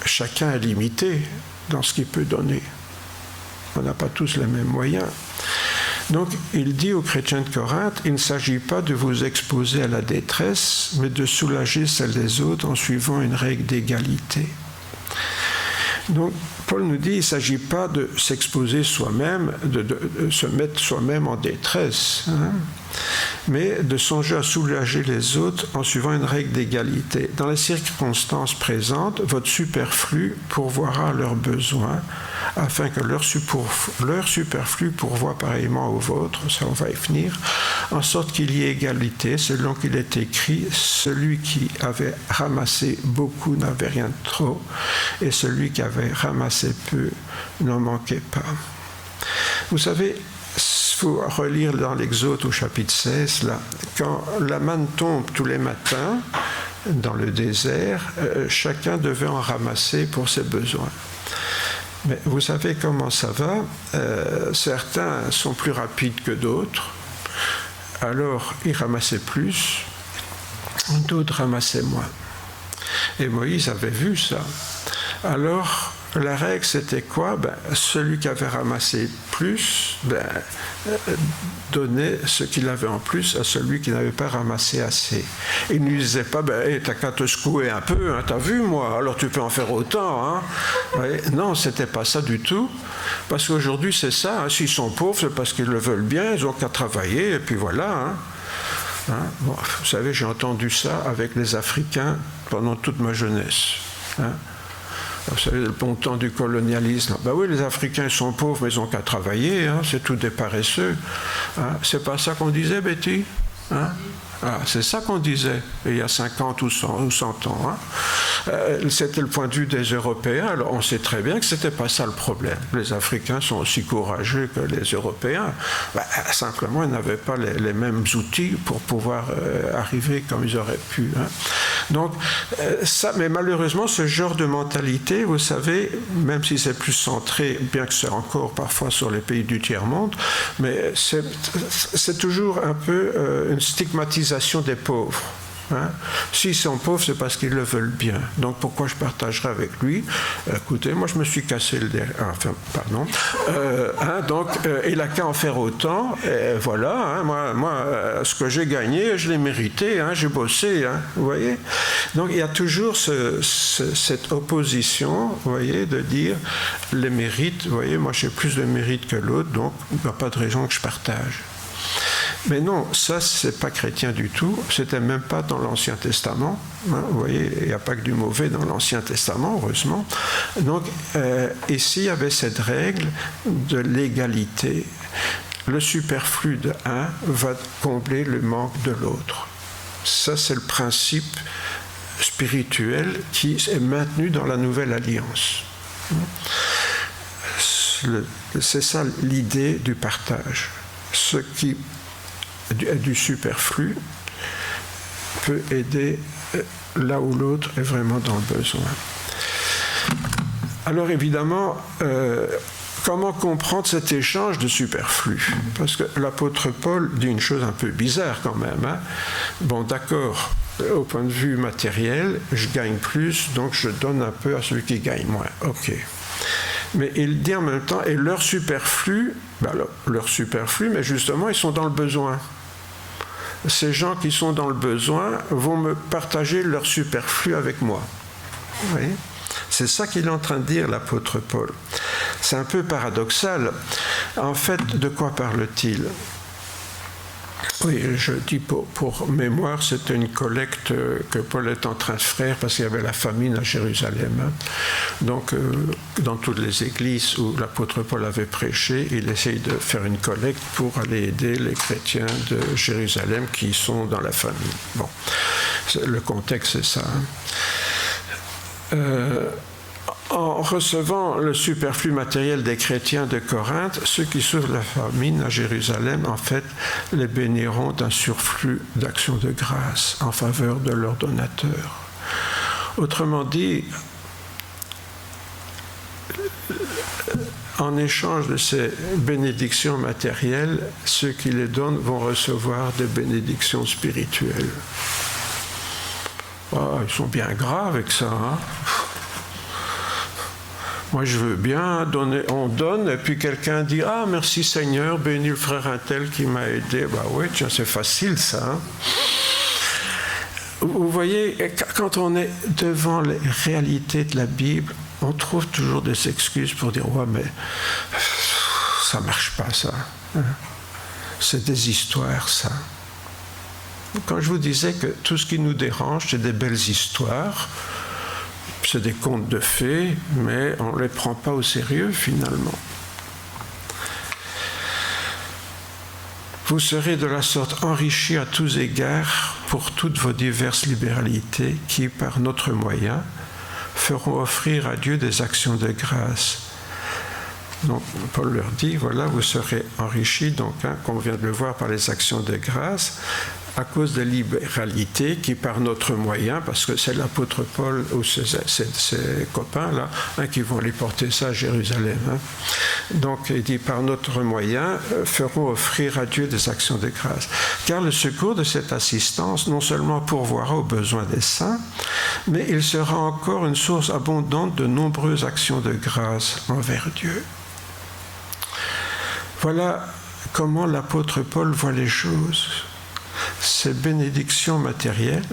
chacun est limité dans ce qu'il peut donner. On n'a pas tous les mêmes moyens. Donc, il dit aux chrétiens de Corinthe, il ne s'agit pas de vous exposer à la détresse, mais de soulager celle des autres en suivant une règle d'égalité. Donc, Paul nous dit, il ne s'agit pas de s'exposer soi-même, de se mettre soi-même en détresse, mais de songer à soulager les autres en suivant une règle d'égalité. Dans les circonstances présentes, votre superflu pourvoira leurs besoins, afin que leur superflu pourvoie pareillement au vôtre, ça on va y venir, en sorte qu'il y ait égalité, selon qu'il est écrit, celui qui avait ramassé beaucoup n'avait rien de trop, et celui qui avait ramassé peu n'en manquait pas. Vous savez, il faut relire dans l'Exode au chapitre 16, là, quand la manne tombe tous les matins dans le désert, chacun devait en ramasser pour ses besoins. Mais vous savez comment ça va, certains sont plus rapides que d'autres, alors ils ramassaient plus, d'autres ramassaient moins. Et Moïse avait vu ça. Alors, la règle, c'était quoi? Celui qui avait ramassé plus donnait ce qu'il avait en plus à celui qui n'avait pas ramassé assez. Il ne lui disait pas, t'as qu'à te secouer un peu, hein, t'as vu moi, alors tu peux en faire autant. Hein. Ouais, non, c'était pas ça du tout. Parce qu'aujourd'hui, c'est ça. Hein, s'ils sont pauvres, c'est parce qu'ils le veulent bien, ils n'ont qu'à travailler, et puis voilà. Hein. Hein, bon, vous savez, j'ai entendu ça avec les Africains pendant toute ma jeunesse. Hein. Vous savez, le bon temps du colonialisme. Oui, les Africains sont pauvres, mais ils n'ont qu'à travailler. Hein, c'est tout des paresseux. Hein, c'est pas ça qu'on disait, Betty? Hein? Ah, c'est ça qu'on disait il y a 50 ou 100 ans. Hein. C'était le point de vue des Européens. Alors on sait très bien que ce n'était pas ça le problème. Les Africains sont aussi courageux que les Européens. Simplement, ils n'avaient pas les mêmes outils pour pouvoir arriver comme ils auraient pu. Hein. Donc, ça, mais malheureusement, ce genre de mentalité, vous savez, même si c'est plus centré, bien que c'est encore parfois sur les pays du tiers-monde, mais c'est toujours un peu une stigmatisation des pauvres. Hein? S'ils sont pauvres, c'est parce qu'ils le veulent bien. Donc pourquoi je partagerai avec lui? Écoutez, moi je me suis cassé le derrière. Enfin, pardon. Donc, il n'a qu'à en faire autant. Et voilà. Hein, moi, ce que j'ai gagné, je l'ai mérité. Hein, j'ai bossé. Hein, vous voyez? Donc il y a toujours cette opposition, vous voyez, de dire les mérites. Vous voyez, moi j'ai plus de mérite que l'autre, donc il n'y a pas de raison que je partage. Mais non, ça, c'est pas chrétien du tout. C'était même pas dans l'Ancien Testament. Hein, vous voyez, il n'y a pas que du mauvais dans l'Ancien Testament, heureusement. Donc, ici, il y avait cette règle de l'égalité. Le superflu de un va combler le manque de l'autre. Ça, c'est le principe spirituel qui est maintenu dans la Nouvelle Alliance. C'est ça l'idée du partage. Ce qui du superflu peut aider là où l'autre est vraiment dans le besoin. Alors évidemment, comment comprendre cet échange de superflu? Parce que l'apôtre Paul dit une chose un peu bizarre quand même. Hein? Bon, d'accord, au point de vue matériel, je gagne plus, donc je donne un peu à celui qui gagne moins. Ok. Mais il dit en même temps, et leur superflu, mais justement, ils sont dans le besoin. Ces gens qui sont dans le besoin vont me partager leur superflu avec moi. Vous voyez ? C'est ça qu'il est en train de dire, l'apôtre Paul. C'est un peu paradoxal. En fait, de quoi parle-t-il ? Oui, je dis pour mémoire, c'était une collecte que Paul est en train de faire parce qu'il y avait la famine à Jérusalem. Donc, dans toutes les églises où l'apôtre Paul avait prêché, il essaye de faire une collecte pour aller aider les chrétiens de Jérusalem qui sont dans la famine. Bon, le contexte, c'est ça. En recevant le superflu matériel des chrétiens de Corinthe, ceux qui souffrent de la famine à Jérusalem, en fait, les béniront d'un surflux d'actions de grâce en faveur de leurs donateurs. Autrement dit, en échange de ces bénédictions matérielles, ceux qui les donnent vont recevoir des bénédictions spirituelles. Oh, ils sont bien graves avec ça, hein? Moi, je veux bien donner, on donne, et puis quelqu'un dit « Ah, merci Seigneur, bénis le frère un tel qui m'a aidé. » Bah oui, tiens, c'est facile ça. Hein? Vous voyez, quand on est devant les réalités de la Bible, on trouve toujours des excuses pour dire « Ouais, mais ça marche pas ça. Hein? C'est des histoires, ça. » Quand je vous disais que tout ce qui nous dérange, c'est des belles histoires, c'est des contes de fées, mais on ne les prend pas au sérieux finalement. Vous serez de la sorte enrichis à tous égards pour toutes vos diverses libéralités qui, par notre moyen, feront offrir à Dieu des actions de grâce. Donc, Paul leur dit, voilà, vous serez enrichis, donc, comme on vient de le voir, par les actions de grâce, à cause des libéralités qui, par notre moyen, parce que c'est l'apôtre Paul ou ses copains-là qui vont aller porter ça à Jérusalem. Hein. Donc, il dit, par notre moyen, feront offrir à Dieu des actions de grâce. Car le secours de cette assistance, non seulement pourvoira aux besoins des saints, mais il sera encore une source abondante de nombreuses actions de grâce envers Dieu. Voilà comment l'apôtre Paul voit les choses. Ces bénédictions matérielles,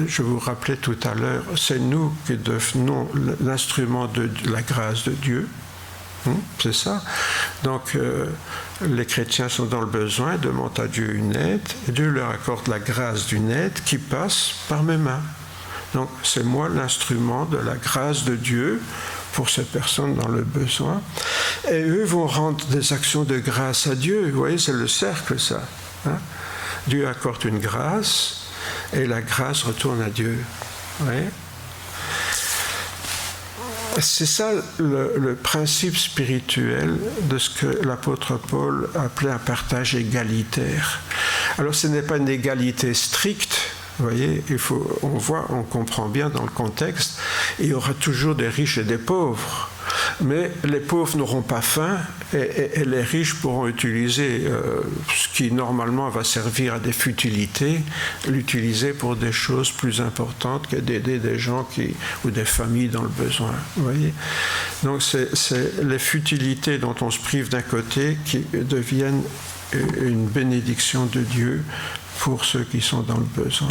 je vous rappelais tout à l'heure, c'est nous qui devenons l'instrument de la grâce de Dieu. C'est ça. Donc, les chrétiens sont dans le besoin, demandent à Dieu une aide, et Dieu leur accorde la grâce d'une aide qui passe par mes mains. Donc, c'est moi l'instrument de la grâce de Dieu pour ces personnes dans le besoin. Et eux vont rendre des actions de grâce à Dieu. Vous voyez, c'est le cercle, ça. Hein? Dieu accorde une grâce et la grâce retourne à Dieu. Oui. C'est ça le principe spirituel de ce que l'apôtre Paul appelait un partage égalitaire. Alors ce n'est pas une égalité stricte, vous voyez, on comprend bien dans le contexte, il y aura toujours des riches et des pauvres. Mais les pauvres n'auront pas faim et les riches pourront utiliser ce qui normalement va servir à des futilités, l'utiliser pour des choses plus importantes que d'aider des gens ou des familles dans le besoin. Vous voyez ? Donc c'est les futilités dont on se prive d'un côté qui deviennent une bénédiction de Dieu pour ceux qui sont dans le besoin.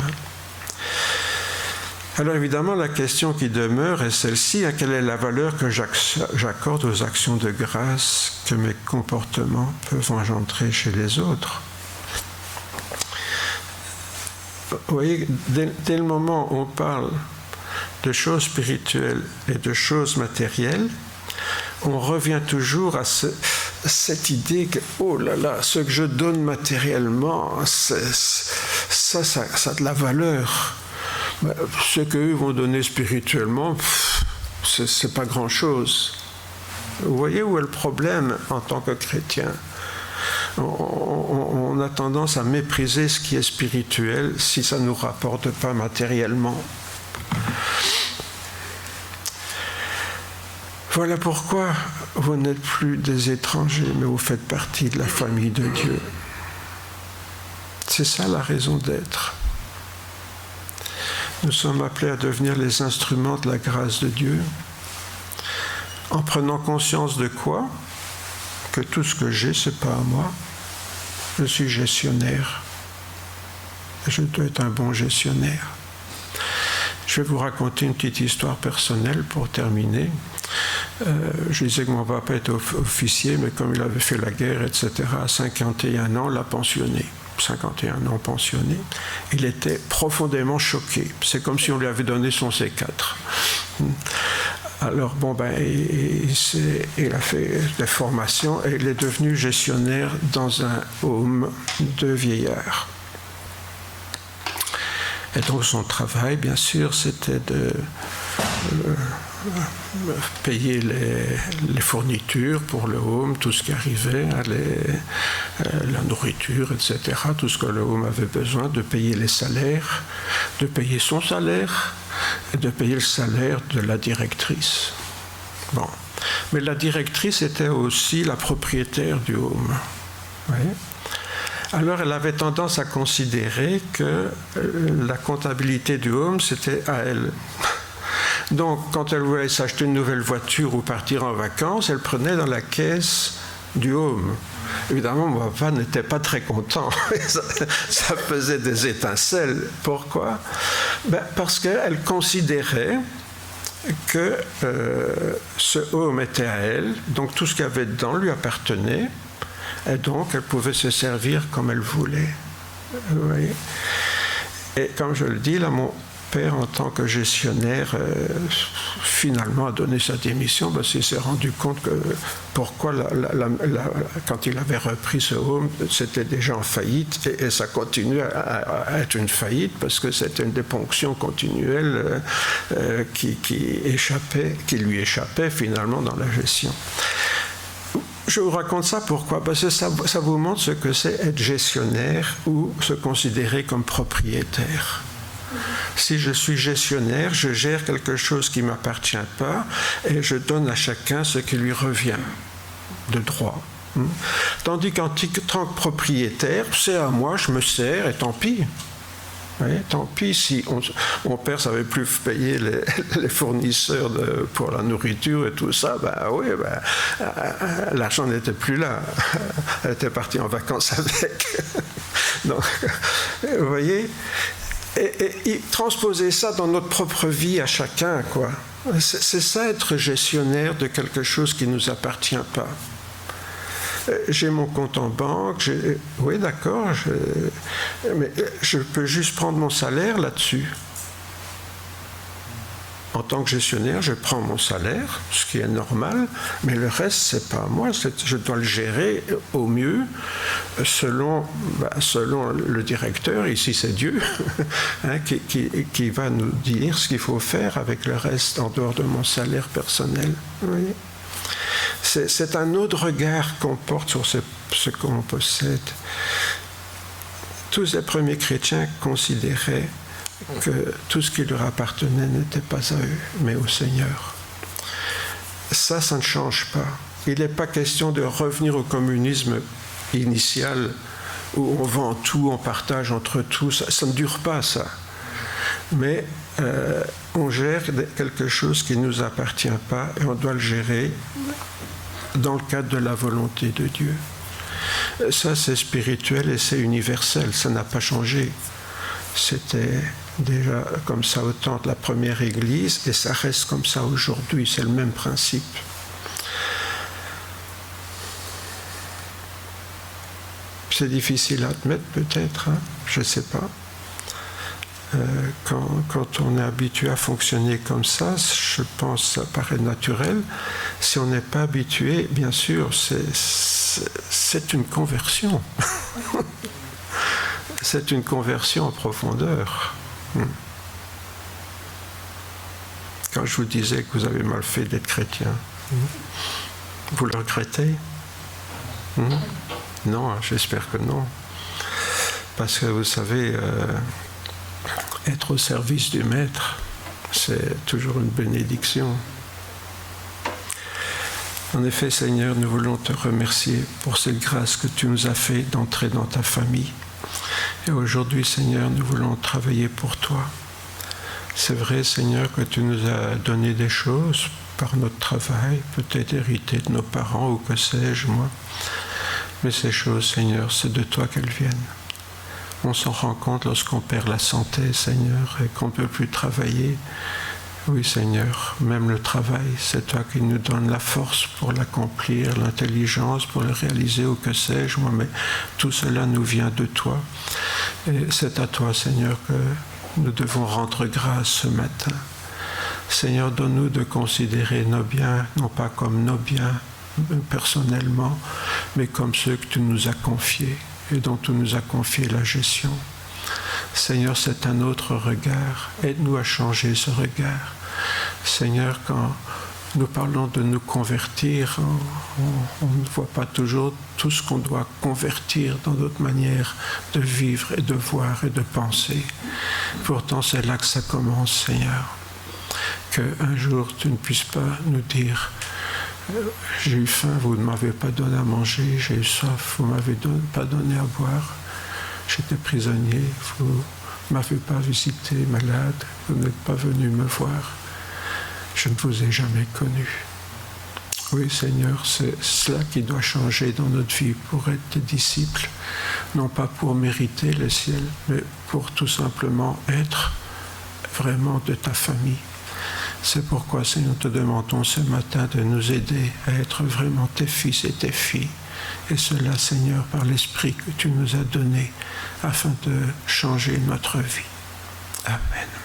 Alors évidemment, la question qui demeure est celle-ci, quelle est la valeur que j'accorde aux actions de grâce que mes comportements peuvent engendrer chez les autres? Vous voyez, dès le moment où on parle de choses spirituelles et de choses matérielles, on revient toujours à cette idée que, oh là là, ce que je donne matériellement, ça a de la valeur. Ce qu'eux vont donner spirituellement, c'est pas grand-chose. Vous voyez où est le problème en tant que chrétien? On a tendance à mépriser ce qui est spirituel si ça ne nous rapporte pas matériellement. Voilà pourquoi vous n'êtes plus des étrangers, mais vous faites partie de la famille de Dieu. C'est ça la raison d'être. Nous sommes appelés à devenir les instruments de la grâce de Dieu, en prenant conscience de quoi? Que tout ce que j'ai, c'est pas à moi. Je suis gestionnaire. Et je dois être un bon gestionnaire. Je vais vous raconter une petite histoire personnelle pour terminer. Je disais que mon papa était officier, mais comme il avait fait la guerre, etc., à 51 ans, l'a pensionné. 51 ans pensionné, il était profondément choqué. C'est comme si on lui avait donné son C4. Alors, il a fait des formations et il est devenu gestionnaire dans un home de vieillards. Et donc, son travail, bien sûr, c'était de payer les fournitures pour le home, tout ce qui arrivait, la nourriture, etc., tout ce que le home avait besoin, de payer les salaires, de payer son salaire et de payer le salaire de la directrice. Bon. Mais la directrice était aussi la propriétaire du home. Oui. Alors elle avait tendance à considérer que la comptabilité du home, c'était à elle. Donc quand elle voulait s'acheter une nouvelle voiture ou partir en vacances, elle prenait dans la caisse du home. Évidemment, mon papa n'était pas très content. Ça faisait des étincelles. Pourquoi ? Parce qu'elle considérait que ce home était à elle, donc tout ce qu'il y avait dedans lui appartenait, et donc elle pouvait se servir comme elle voulait. Vous voyez ? Et comme je le dis, là, mon père, en tant que gestionnaire, finalement a donné sa démission parce qu'il s'est rendu compte que pourquoi quand il avait repris ce home, c'était déjà en faillite et ça continuait à être une faillite parce que c'était une déponction continuelle qui lui échappait finalement dans la gestion. Je vous raconte ça pourquoi ? Parce que ça vous montre ce que c'est être gestionnaire ou se considérer comme propriétaire. Si je suis gestionnaire, je gère quelque chose qui ne m'appartient pas et je donne à chacun ce qui lui revient de droit. Tandis qu'en tant que propriétaire, c'est à moi, je me sers et tant pis. Oui, tant pis si mon père ne savait plus payer les fournisseurs pour la nourriture et tout ça, l'argent n'était plus là. Elle était partie en vacances avec. Donc, vous voyez, et transposer ça dans notre propre vie à chacun, quoi. C'est ça être gestionnaire de quelque chose qui ne nous appartient pas. J'ai mon compte en banque, oui d'accord, mais je peux juste prendre mon salaire là-dessus. En tant que gestionnaire, je prends mon salaire, ce qui est normal, mais le reste, c'est pas à moi, je dois le gérer au mieux selon le directeur, ici c'est Dieu, hein, qui va nous dire ce qu'il faut faire avec le reste en dehors de mon salaire personnel. Vous voyez ? C'est un autre regard qu'on porte sur ce qu'on possède. Tous les premiers chrétiens considéraient que tout ce qui leur appartenait n'était pas à eux, mais au Seigneur. Ça ne change pas. Il n'est pas question de revenir au communisme initial où on vend tout, on partage entre tous. Ça ne dure pas, ça. Mais on gère quelque chose qui ne nous appartient pas et on doit le gérer dans le cadre de la volonté de Dieu. Ça, c'est spirituel et c'est universel, ça n'a pas changé. C'était déjà comme ça au temps de la première Église et ça reste comme ça aujourd'hui, c'est le même principe. C'est difficile à admettre peut-être, hein? Je ne sais pas. Quand on est habitué à fonctionner comme ça, je pense que ça paraît naturel. Si on n'est pas habitué, bien sûr, c'est une conversion. C'est une conversion en profondeur. Quand je vous disais que vous avez mal fait d'être chrétien, vous le regrettez ? Non, j'espère que non. Parce que vous savez... être au service du Maître, c'est toujours une bénédiction. En effet, Seigneur, nous voulons te remercier pour cette grâce que tu nous as fait d'entrer dans ta famille. Et aujourd'hui, Seigneur, nous voulons travailler pour toi. C'est vrai, Seigneur, que tu nous as donné des choses par notre travail, peut-être hérité de nos parents ou que sais-je, moi. Mais ces choses, Seigneur, c'est de toi qu'elles viennent. On s'en rend compte lorsqu'on perd la santé, Seigneur, et qu'on ne peut plus travailler. Oui, Seigneur, même le travail, c'est toi qui nous donnes la force pour l'accomplir, l'intelligence pour le réaliser, ou que sais-je, moi, mais tout cela nous vient de toi. Et c'est à toi, Seigneur, que nous devons rendre grâce ce matin. Seigneur, donne-nous de considérer nos biens, non pas comme nos biens personnellement, mais comme ceux que tu nous as confiés et dont tu nous as confié la gestion. Seigneur, c'est un autre regard. Aide-nous à changer ce regard. Seigneur, quand nous parlons de nous convertir, on ne voit pas toujours tout ce qu'on doit convertir dans notre manière de vivre et de voir et de penser. Pourtant, c'est là que ça commence, Seigneur. Qu'un jour, tu ne puisses pas nous dire J'ai eu faim, vous ne m'avez pas donné à manger. J'ai eu soif, vous ne m'avez pas donné à boire. J'étais prisonnier, vous ne m'avez pas visité, malade. Vous n'êtes pas venu me voir. Je ne vous ai jamais connu. Oui, Seigneur, c'est cela qui doit changer dans notre vie pour être tes disciples. Non pas pour mériter le ciel, mais pour tout simplement être vraiment de ta famille. C'est pourquoi, Seigneur, nous te demandons ce matin de nous aider à être vraiment tes fils et tes filles. Et cela, Seigneur, par l'Esprit que tu nous as donné, afin de changer notre vie. Amen.